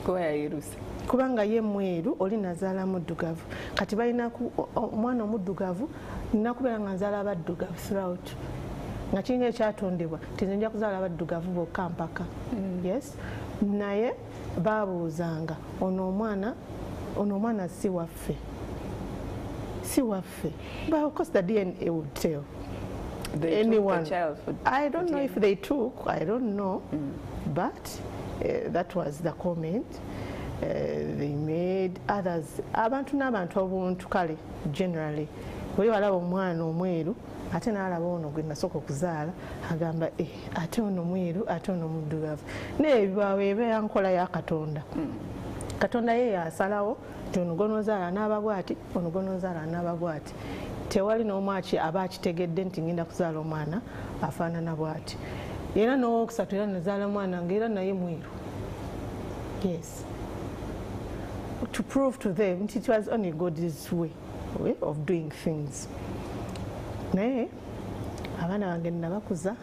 kuba yayeruse kubanga ye mweru oli nazaala muddugavu kati balina omwana omuddugavu nina kubeera nga nzaala abaddugavu throughout nga kiringa ekyatondebwa tinze nja kuzaala abaddugavu bokka mpaka. Yes, naye babuuzanga ono omwana si waffe but of course the DNA would tell. They anyone. Took the child for I don't know if they took, I don't know, but that was the comment they made. Others, abantu n'abantu obuntu kale generally oli walaba omwana omweru ate n'alaba ono gwe nasooka okuzaala agamba ate ono mweru ate ono muddugavu naye bibaawo eba nkola ya Katonda. Katonda ye yasalawo nti ono gw'onoozaala n'aba bw'ati ono gw'onoozaala n'aba bw'ati. Tewali n'omwaki aba akitegedde nti ngenda kuzaala omwana afaanana bw'ati. Era n'owokusatu era nazaala omwana nga era naye mweru. Yes. To prove to them it was only God's way of doing things. Naye abaana bange nabakuza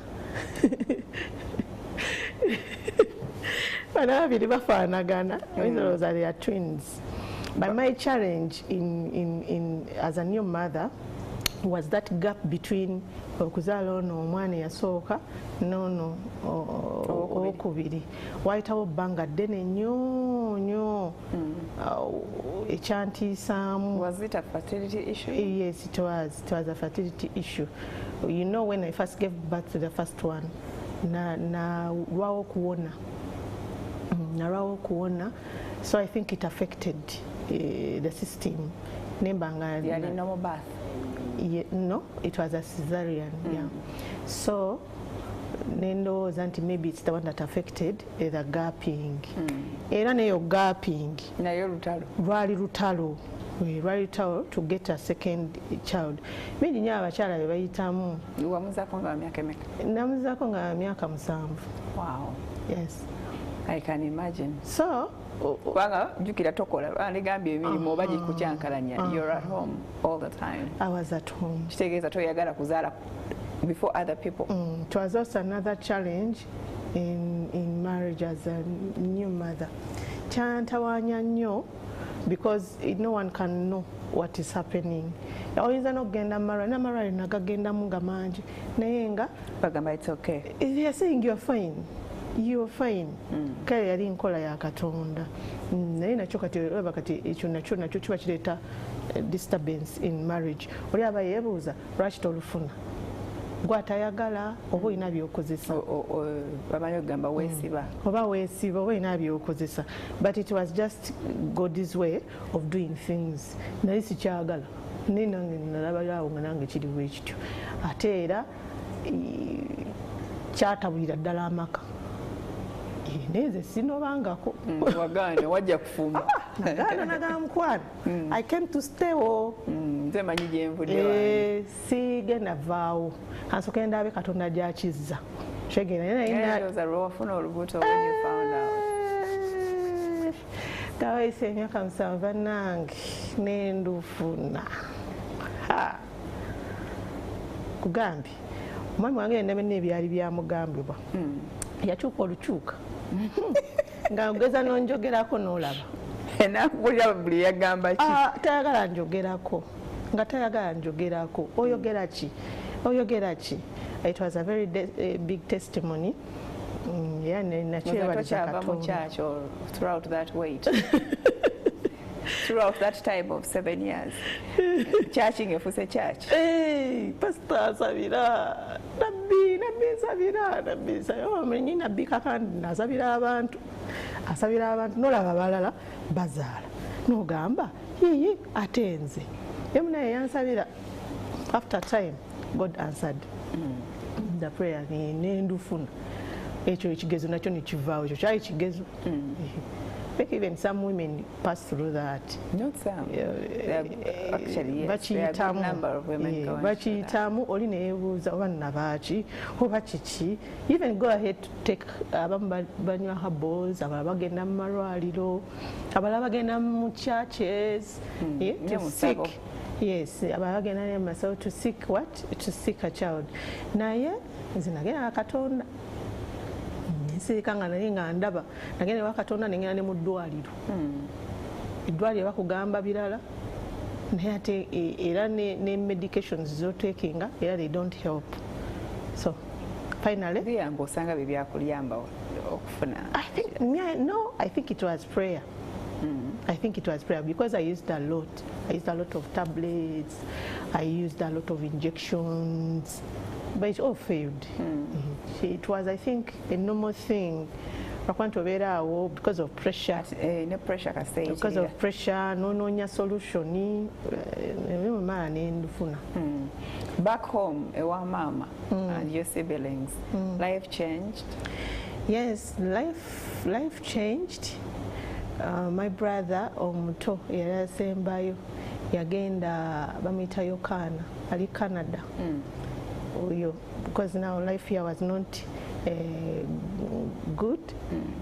bana babiri bafaanagana. Those are their twins. But my challenge in as a new mother was that gap between okuzaala ono omwana eyasooka noono owokubiri. Wayitawo bbanga ddene nnyo nnyo ekyantiisaamu. Was it a fertility issue? Yes, it was. It was a fertility issue. You know, when I first gave birth to the first one, nalwawo kuwona, so I think it affected the system. Nembanga. You had a normal birth? Yeah, no, it was a cesarean. Yeah. So nendowooza nti maybe it's the one that affected the gapping. Era neyo gapping nayo lwali lutalo to get a second child. Mimi nnyo abakyala be bayitamu. Wamuzaako nga myaka emeka? Namuzaako nga myaka 7. Wow. Yes. I can imagine. So kubanga jjukira tokola nigambye emirimu oba gikukyankalanya. You're at home all the time. I was at home. Kitegeeza toyagala kuzaala before other people. It was also another challenge in marriage as a new mother. Kyantawanya nnyo because no one can know what is happening. Oyinza n'okugenda n'amalwaliro nagagendamu nga mangi naye nga bagamba it's okay. They are saying you're fine. You're fine. Kale yali nkola ya Katonda. Naye nakyo kati olaba kati ekyo nakyo kiba kireeta disturbance in marriage. Oli aba yeebuuza lwaki tolufuna? Gwatayagala oba olina byokozesa. Bamanyi okugamba weesiba. Oba weesiba oba olina byokozesa. But it was just God's way of doing things. Naye sikyagala. Naye nange nalabayo nga nange kiri bwe kityo. Ate era kyatabulira ddala amaka. Neze sinobangako. Wagaana wajja kufumba. Nagana mukwano. I came to stay. Nze manyi gye nvudde. Sigenda vaawo. Kansooke ndabe Katonda gy'akizza. Wafuna olubuto when you found out. Tawayise emyaka 7 nange nendufuna. Kugambye omwami wange yenna ebyali byamugambibwa. Yakyuka olukyuka nga ogeza n'onjogerako n'olaba nakubulira buli yagamba ki? Tayagala njogerako nga tayagala njogerako. Oyogera ki? It was a very big testimony. Tokyava mu church or throughout that wait? Throughout that time of 7 years, churching efuse church. Pastor asabira nabbi nsabira omanyi nabbi kakandi nasabira abantu n'olaba abalala bazaala n'ogamba yiyi ate nze emu naye yansabira. After time God answered the prayer nendufuna. Ekyo ekigezo nakyo nekivaawo. Ekyo kyali kigezo. Even some women pass through that. Not some. Actually, yes. There are a good number of women going through that. Oli neebuuza oba nnabaaki oba kiki. Even go ahead to take abamu banywa herbals, abalala bagenda mu malwaliro, abalala bagenda mu churches to seek. Yes, abalala bagenda ne masawo to seek what? To seek a child. Naye nze nagenda Katonda. Nsiikanga naye nga ndaba nagenda ewa Katonda nengenda ne mu ddwaliro. Eddwaliro bakugamba birala naye ate era ne medications zotekinga era they don't help. So finally biyamba osanga bye byakulyamba okufuna. I think it was prayer. I think it was prayer because I used a lot. I used a lot of tablets. I used a lot of injections. But it all failed. It was, I think, a normal thing. Because of pressure. No pressure can say. Because of pressure, no solution. Back home, ewa mama and your siblings, life changed. Yes, life changed. My brother omuto yarasembayo yagenda bamuyita Yokana ali Canada. Because now life here was not good.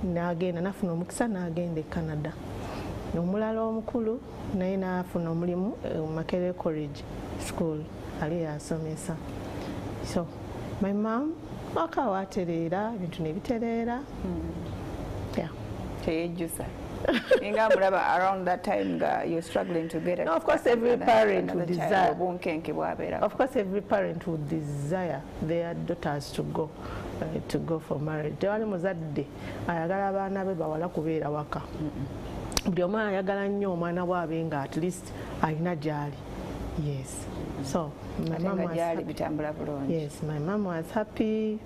Nagenda nafuna omukisa nagenda Canada. Omulala omukulu naye nafuna omulimu Makerere College School ali yasomesa. So my mom akawaterera ebintu nebiterera. Yeah. Teyejjusa. Inga mulaba around that time you're struggling to get it. No, of course every parent would desire. Of course every parent would desire their daughters to go for marriage. Tewali muzadde ayagala abaana be bawala kubeera waka. Buli omu ayagala nnyo omwana waabe nga at least alina gy'ali. Yes. So my mom was happy. Yes, my mom was happy.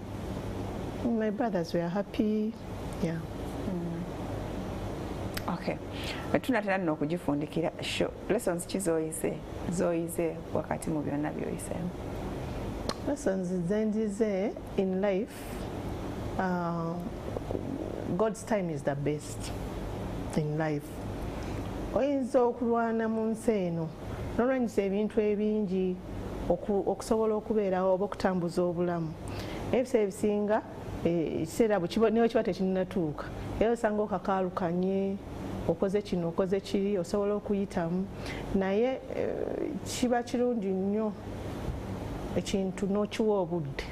My brothers were happy. Yeah. Okay. Tunatera nno okugifundikira show. Lessons ki zoyize wakati mu byonna by'oyiseemu? Lessons zenzize in life, God's time is the best in life. Oyinza okulwana mu nsi eno n'olwanyisa ebintu ebingi okusobola okubeerawo oba okutambuza obulamu. Ebiseera ebisinga ekiseera niwe kiba tekinnatuuka era osanga okakaalukanye okoze kino okoze kiri osobola okuyitamu naye kiba kirungi nnyo ekintu n'okiwa obudde.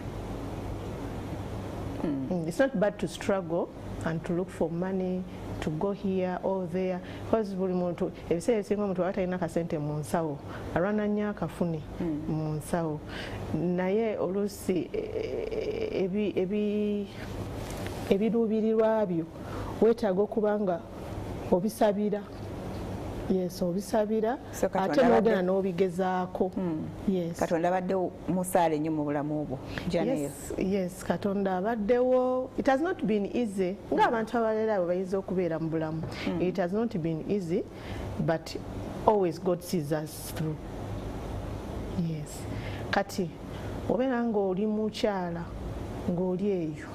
It's not bad to struggle and to look for money, to go here or there, because buli muntu ebiseera ebisinga omuntu aba talina kasente mu nsawo alwana nnyo akafune mu nsawo naye oluusi ebiruubirirwa byo weetaaga okuba nga obisabira. Yes, obisabira ate n'ogenda n'obigezaako. Yes. Katonda abaddewo musaale nnyo mu bulamu obwo. Yes, Katonda abaddewo. It has not been easy. Ng'abantu abalala abo bayinza okubeera mu bulamu. It has not been easy, but always God sees us through. Yes. Kati obeera ng'oli mukyala ng'oli eyo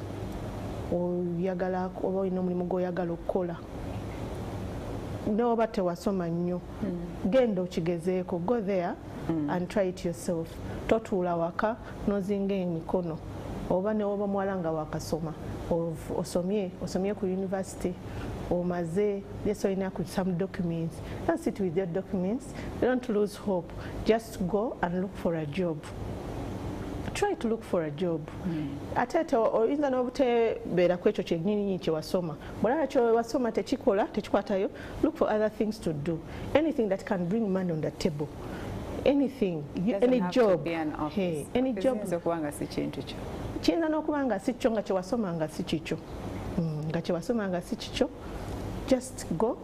oyagala oba olina omulimu gw'oyagala okukola n'oba tewasoma nnyo genda okigezeeko, go there and try it yourself. Totuula waka n'ozinga emikono oba ne oba muwala nga wakasoma osomye ku university omaze yes olina ku some documents. Don't sit with your documents. Don't lose hope. Just go and look for a job. Try to look for a job. Ate oyinza n'obutebeera ku ekyo kyennyini kye wasoma. Bw'olaba kye wasoma tekikwatayo, look for other things to do. Anything that can bring money on the table. Anything, any job. Hey, any job. Kiyinza n'okuba nga si kyo nga kye wasoma nga si kikyo. Nga kye wasoma nga si kikyo. Just go.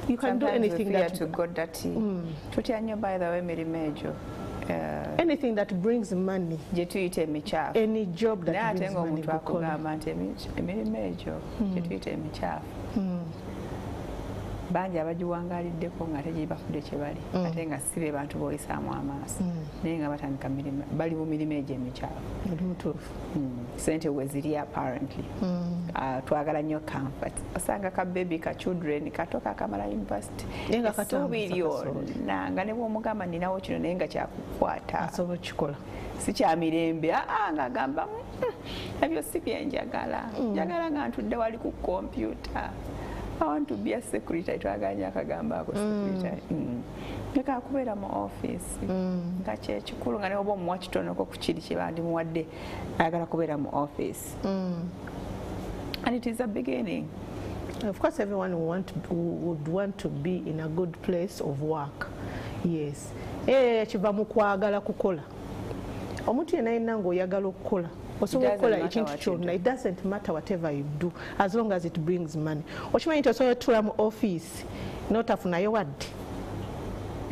You can do anything that to God that tutya nnyo by the way emirimu egyo. Anything that brings money. Any job that brings money. Bangi abagiwangaliddeko nga tegibafudde kye bali ate nga si be bantu b'oyisaamu amaaso naye nga batandika bali mu mirimu egyo emikyafu. Sente we ziri apparently. Twagala nnyo comfort. Osanga ka baby ka children katoka akamala university essuubi lyonna nga ne bw'omugamba ninawo kino naye nga kyakukwata asobola okukikola si kya mirembe ng'agamba ebyo si byenjagala njagala nga ntudde wali ku computer. I want to be a secretary. Twaganya akagamba ako secretary. Eka kubeera mu office. Nga kye kikulu nga ne oba omuwa kitono ko ku kiri kye bandimuwadde ayagala kubeera mu office. And it is a beginning. Of course everyone would want to be in a good place of work. Yes. Kiva mu kwagala kukola. Omuntu yenna yenna ng'oyagala okukola. It doesn't matter whatever you do as long as it brings money. Okimanyi osobola otuula mu office n'otafunayo wadde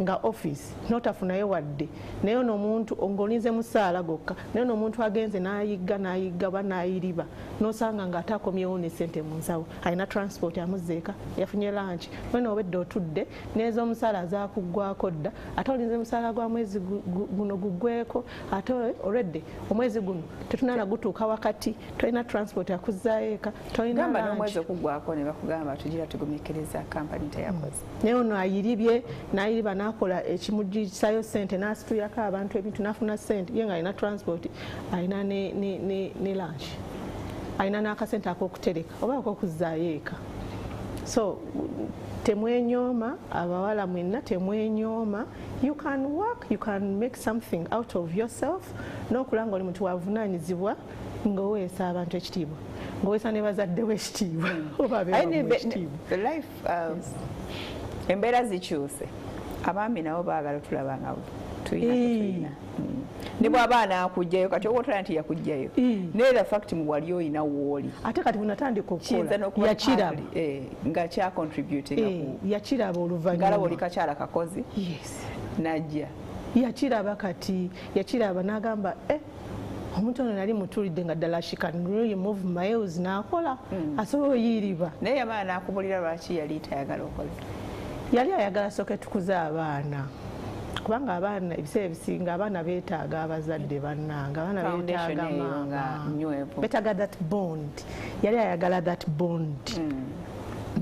nga office n'otafunayo wadde naye ono omuntu ng'olinze musaala gokka naye ono omuntu agenze n'ayigga ba n'ayiriba n'osanga ng'ate akomyewo ne ssente mu nsawo alina transport amuzzeeka yafunye lunch wena obedde otudde n'ezo omusaala azaakuggwako dda ate olinze musaala gwa mwezi guno guggweko ate olwedde omwezi guno tetunaala gutuuka wakati tolina transport akuzzaayo eka tolina gamba n'omwezi okuggwako ne bakugamba tugira tugumiikiriza kampani teyakoze naye ono ayiribye n'ayiriba n'akola ekimugisayo ssente n'asitulirako abantu ebintu n'afuna ssente ye nga alina transport alina ne lunch alina n'akasente ak'okutereka oba ak'okuzzaayo eka. So temwenyooma abawala mwenna temwenyooma. You can work, you can make something out of yourself n'okulanga oli muntu wavunaanyizibwa ng'oweesa abantu ekitiibwa. ng'owesa ne bazadde w'ekitiibwa oba abeewamu ekitiibwa. Embeera zikyuse, abaami nabo baagala tulaba nga tuyina ne bw'aba anaakugjayo kati oba otala nti yakugjayo neera fakiti mu wali oyina wooli ate kati bunatandika okukola yakiraba nga kyacontributinga yakiraba oluvannyuma ngalaba oli kakyala kakozi najja yakiraba kati yakiraba n'agamba omuntu ono nali mutulidde nga ddala she can really move miles n'akola asobola oyiriba naye yamala n'akubulira lwaki yali tayagala okola yali ayagala soke tukuze abaana kubanga abaana ebiseera ebisinga abaana beetaaga abazadde bannanga abaana beetaaga maama beetaaga that bond yali ayagala that bond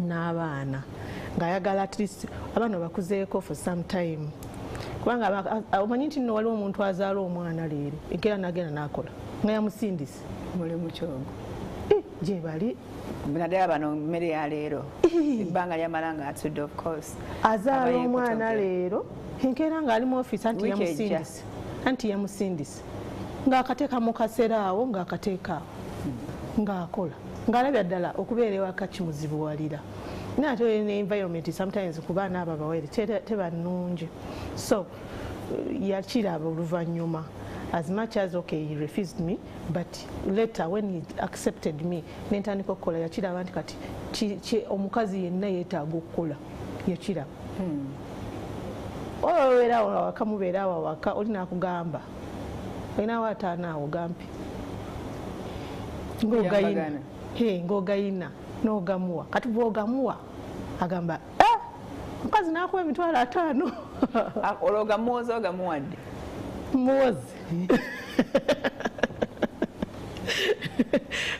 n'abaana ng'ayagala at least abaana bakuzeeko for some time kubanga omanyi nti nno waliwo omuntu azaala omwana leero enkeera n'agenda n'akola nga yamusindise mulimu kyogo gye bali naddala bano mmere ya leero ebbanga lyamala nga atudde of course azaala omwana leero enkeera ng'ali mu ofiisi anti yamusindise ng'akateeka mu kaseera awo ng'akateeka awo ng'akola ng'alabya ddala okubeera ewaka kimuzibuwalira naye ate ne environment sometimes ku baana abo abawere teba nnungi so yakiraba oluvannyuma as much as okay he refused me but later when he accepted me nentandika okukola yakiraba nti kati omukazi yenna yeetaaga okukola yakiraba obeera awo awaka mubeera awo awaka oli nakugamba olinawo ataano awo gampi ng'ogayina n'ogamuwa kati bw'ogamuwa agamba omukazi n'akuwa emitwalo 5 olwogamuwozi ogamuwadde muwozi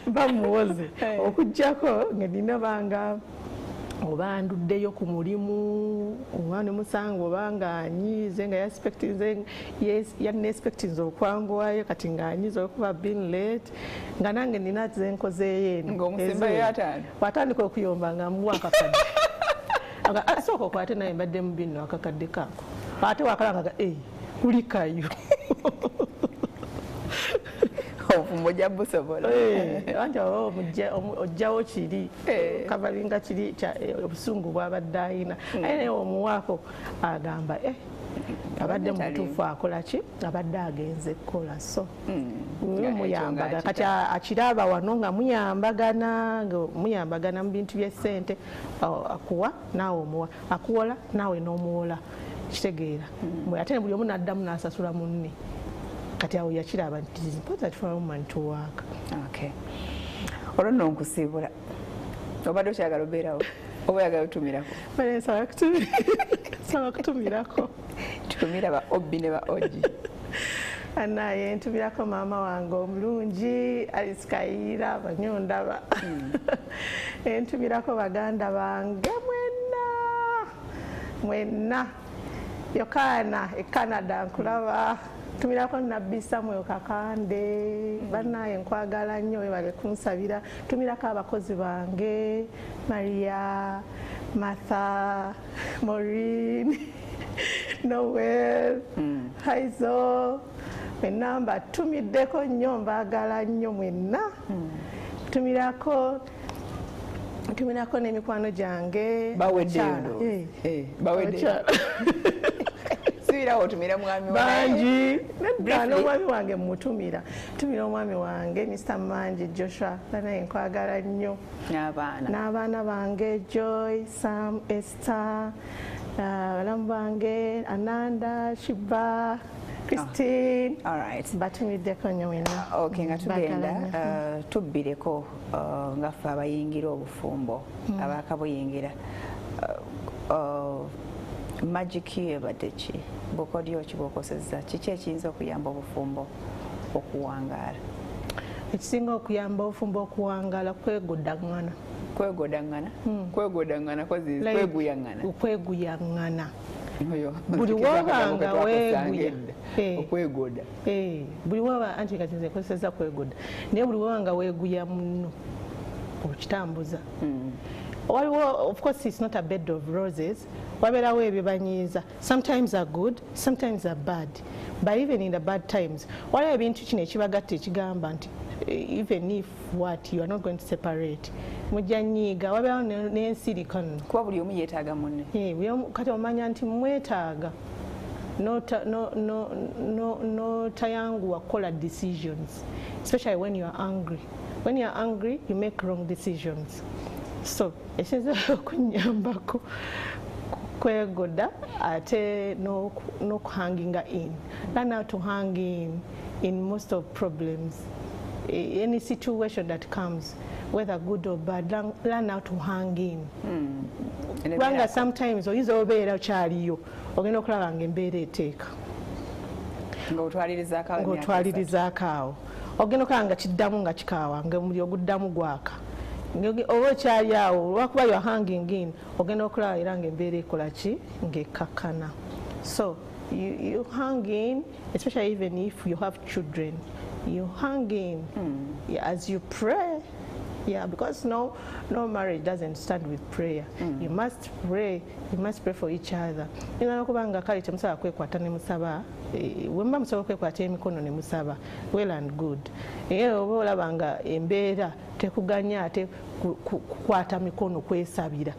mba muwozi okuggyako ngenina banga oba nduddeyo ku mulimu oba ne musanga oba ng'anyiize nga yaneexpectinze okwanguwayo kati ng'anyiize okuba been late nga nange nina zenkozeeyo eno watandika okuyomba nga muwa akakadde sooka okwate naye mbadde mu bino akakadde kaako ate wakalanga kulikayo obufumo ojja busobola anti ojjawo kiri kavalinga kiri obusungu bw'abadde ayina aye naye omuwaako agamba abadde mutuufu akola ki abadde agenze kukola so muyambagana kati akiraba wano nga muyambagana mu bintu by'essente akuwa naawe omuwa akuwola naawe n'omuwola kitegeera ate buli omu n'addamu n'asasula munne kati awo yakiraba nti important for a woman to work. Okay. Olwo nno nkusiibula obadde okyagala obeerawo oba oyagala otumirako nsaba kutumirako tutumira ba obbi ne ba ogi naye ntumirako maama wange omulungi Alice Kayiira banyondaba ntumirako baganda bange mwenna Yokaana e Canada nkulaba tumirako Nabbi Samuel Kakande bannaye nkwagala nnyo webale kunsabira tumirako abakozi bange Maria Martha Maureen Noel Haizo enamba tumiddeko nnyo mbaagala nnyo mwenna tumirako n'emikwano gyange baweddeyo sibirawo otumira mwami bangi n'omwami wange mutumira tumira omwami wange Mr. Manji Joshua naye nkwagala nnyo n'abaana bange Joy Sam Esther balamu bange Ananda Shiba Christine batumiddeko nnyo wena nga tugenda tubbireko nga ffe abayingira obufumbo abakabuyingira magic ebadde ki bukodyo ki bwokosezza kiki ekiyinza okuyamba obufumbo okuwangaala ekisinga okuyamba obufumbo okuwangaala kweguyangana buli wobanga okwegoda buli woba anti kati nze nkozeseza kwegoda naye buli wobanga weeguya munno okitambuza Of course, it's not a bed of roses. Waberawo ebyo banyiiza. Sometimes are good, sometimes are bad. But even in the bad times, waliwo ebintu kino ekibagatta ekigamba nti even if what you are not going to separate, mujja nyiiga waberawo n'ensirika nno. Kuba buli omu yeetaaga munne. Kati omanya nti mwetaaga. No tayanguwa kukola decisions, especially when you are angry. When you are angry, you make wrong decisions. So, esinza okunyambako kwegoda ate no hanging in. Learn how to hang in most of problems. Any situation that comes, whether good or bad, learn how to hang in. Kubanga sometimes oyinza obeera okyaliyo ogenda okulaba ng'embeera eteeka ng'otwalirizaako awo ogenda okulaba nga kiddamu nga kikaawa ng'omuli oguddamu gwaka oba okyali awo lwakuba you are hanging in ogenda okulaba era ng'embeera ekola ki ng'ekkakkana. So you hang in, especially even if you have children, you hang in as you pray. Yeah, because no marriage doesn't start with prayer. You must pray. You must pray for each other. Ina nakubanga kale temusaba kwekwata ne musaba. Wemba musaba kwekwata emikono ne musaba. Well and good. Oba olabanga embeera tekuganya ate kukwata mikono kwesabira.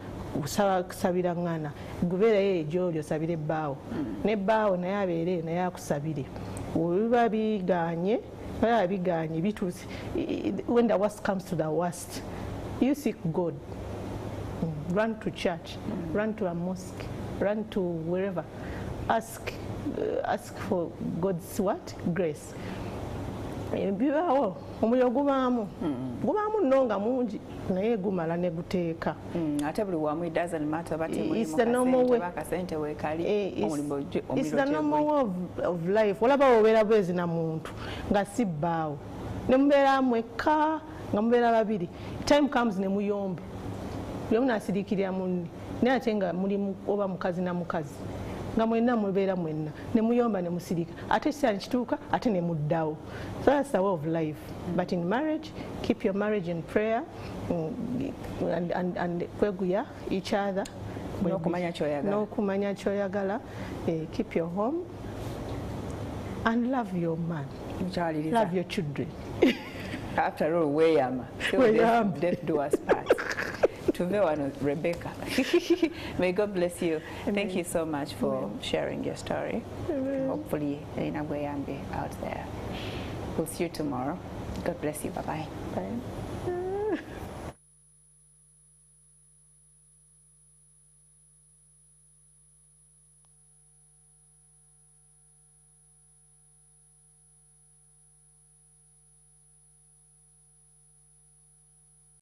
Kusabira ngana. Gubeera ye gy'oli osabire ebbaawo. N'ebbaawo naye abeere naye akusabire. Obiba biganye. When the worst comes to the worst, you seek God. Run to church, run to a mosque, run to wherever. Ask for God's what? Grace. Bibawo omuliro gubaamu nnonga mungi naye gumala ne guteeka. Ate buli wamu it doesn't matter it's the normal way of life. Olaba obeera bwezi na muntu nga si bbaawo ne mubeera mwekka nga mubeera babiri. Time comes ne muyomba buli omu naasiriikirira munne naye ate nga mulimu oba mukazi na mukazi nga mwenna mubeera mwenna ne muyomba ne musirika ate ekiseera kituuka ate ne muddawo. So that's the way of life. But in marriage, keep your marriage in prayer and kweguya each other. N'okumanya kyoyagala. Keep your home and love your man. Love your children. After all, weyama. Death do us part. Tuve wano Rebecca. May God bless you. Amen. Thank you so much for sharing your story. Amen. Hopefully, Elina Gweyambe out there. We'll see you tomorrow. God bless you. Bye-bye. Bye.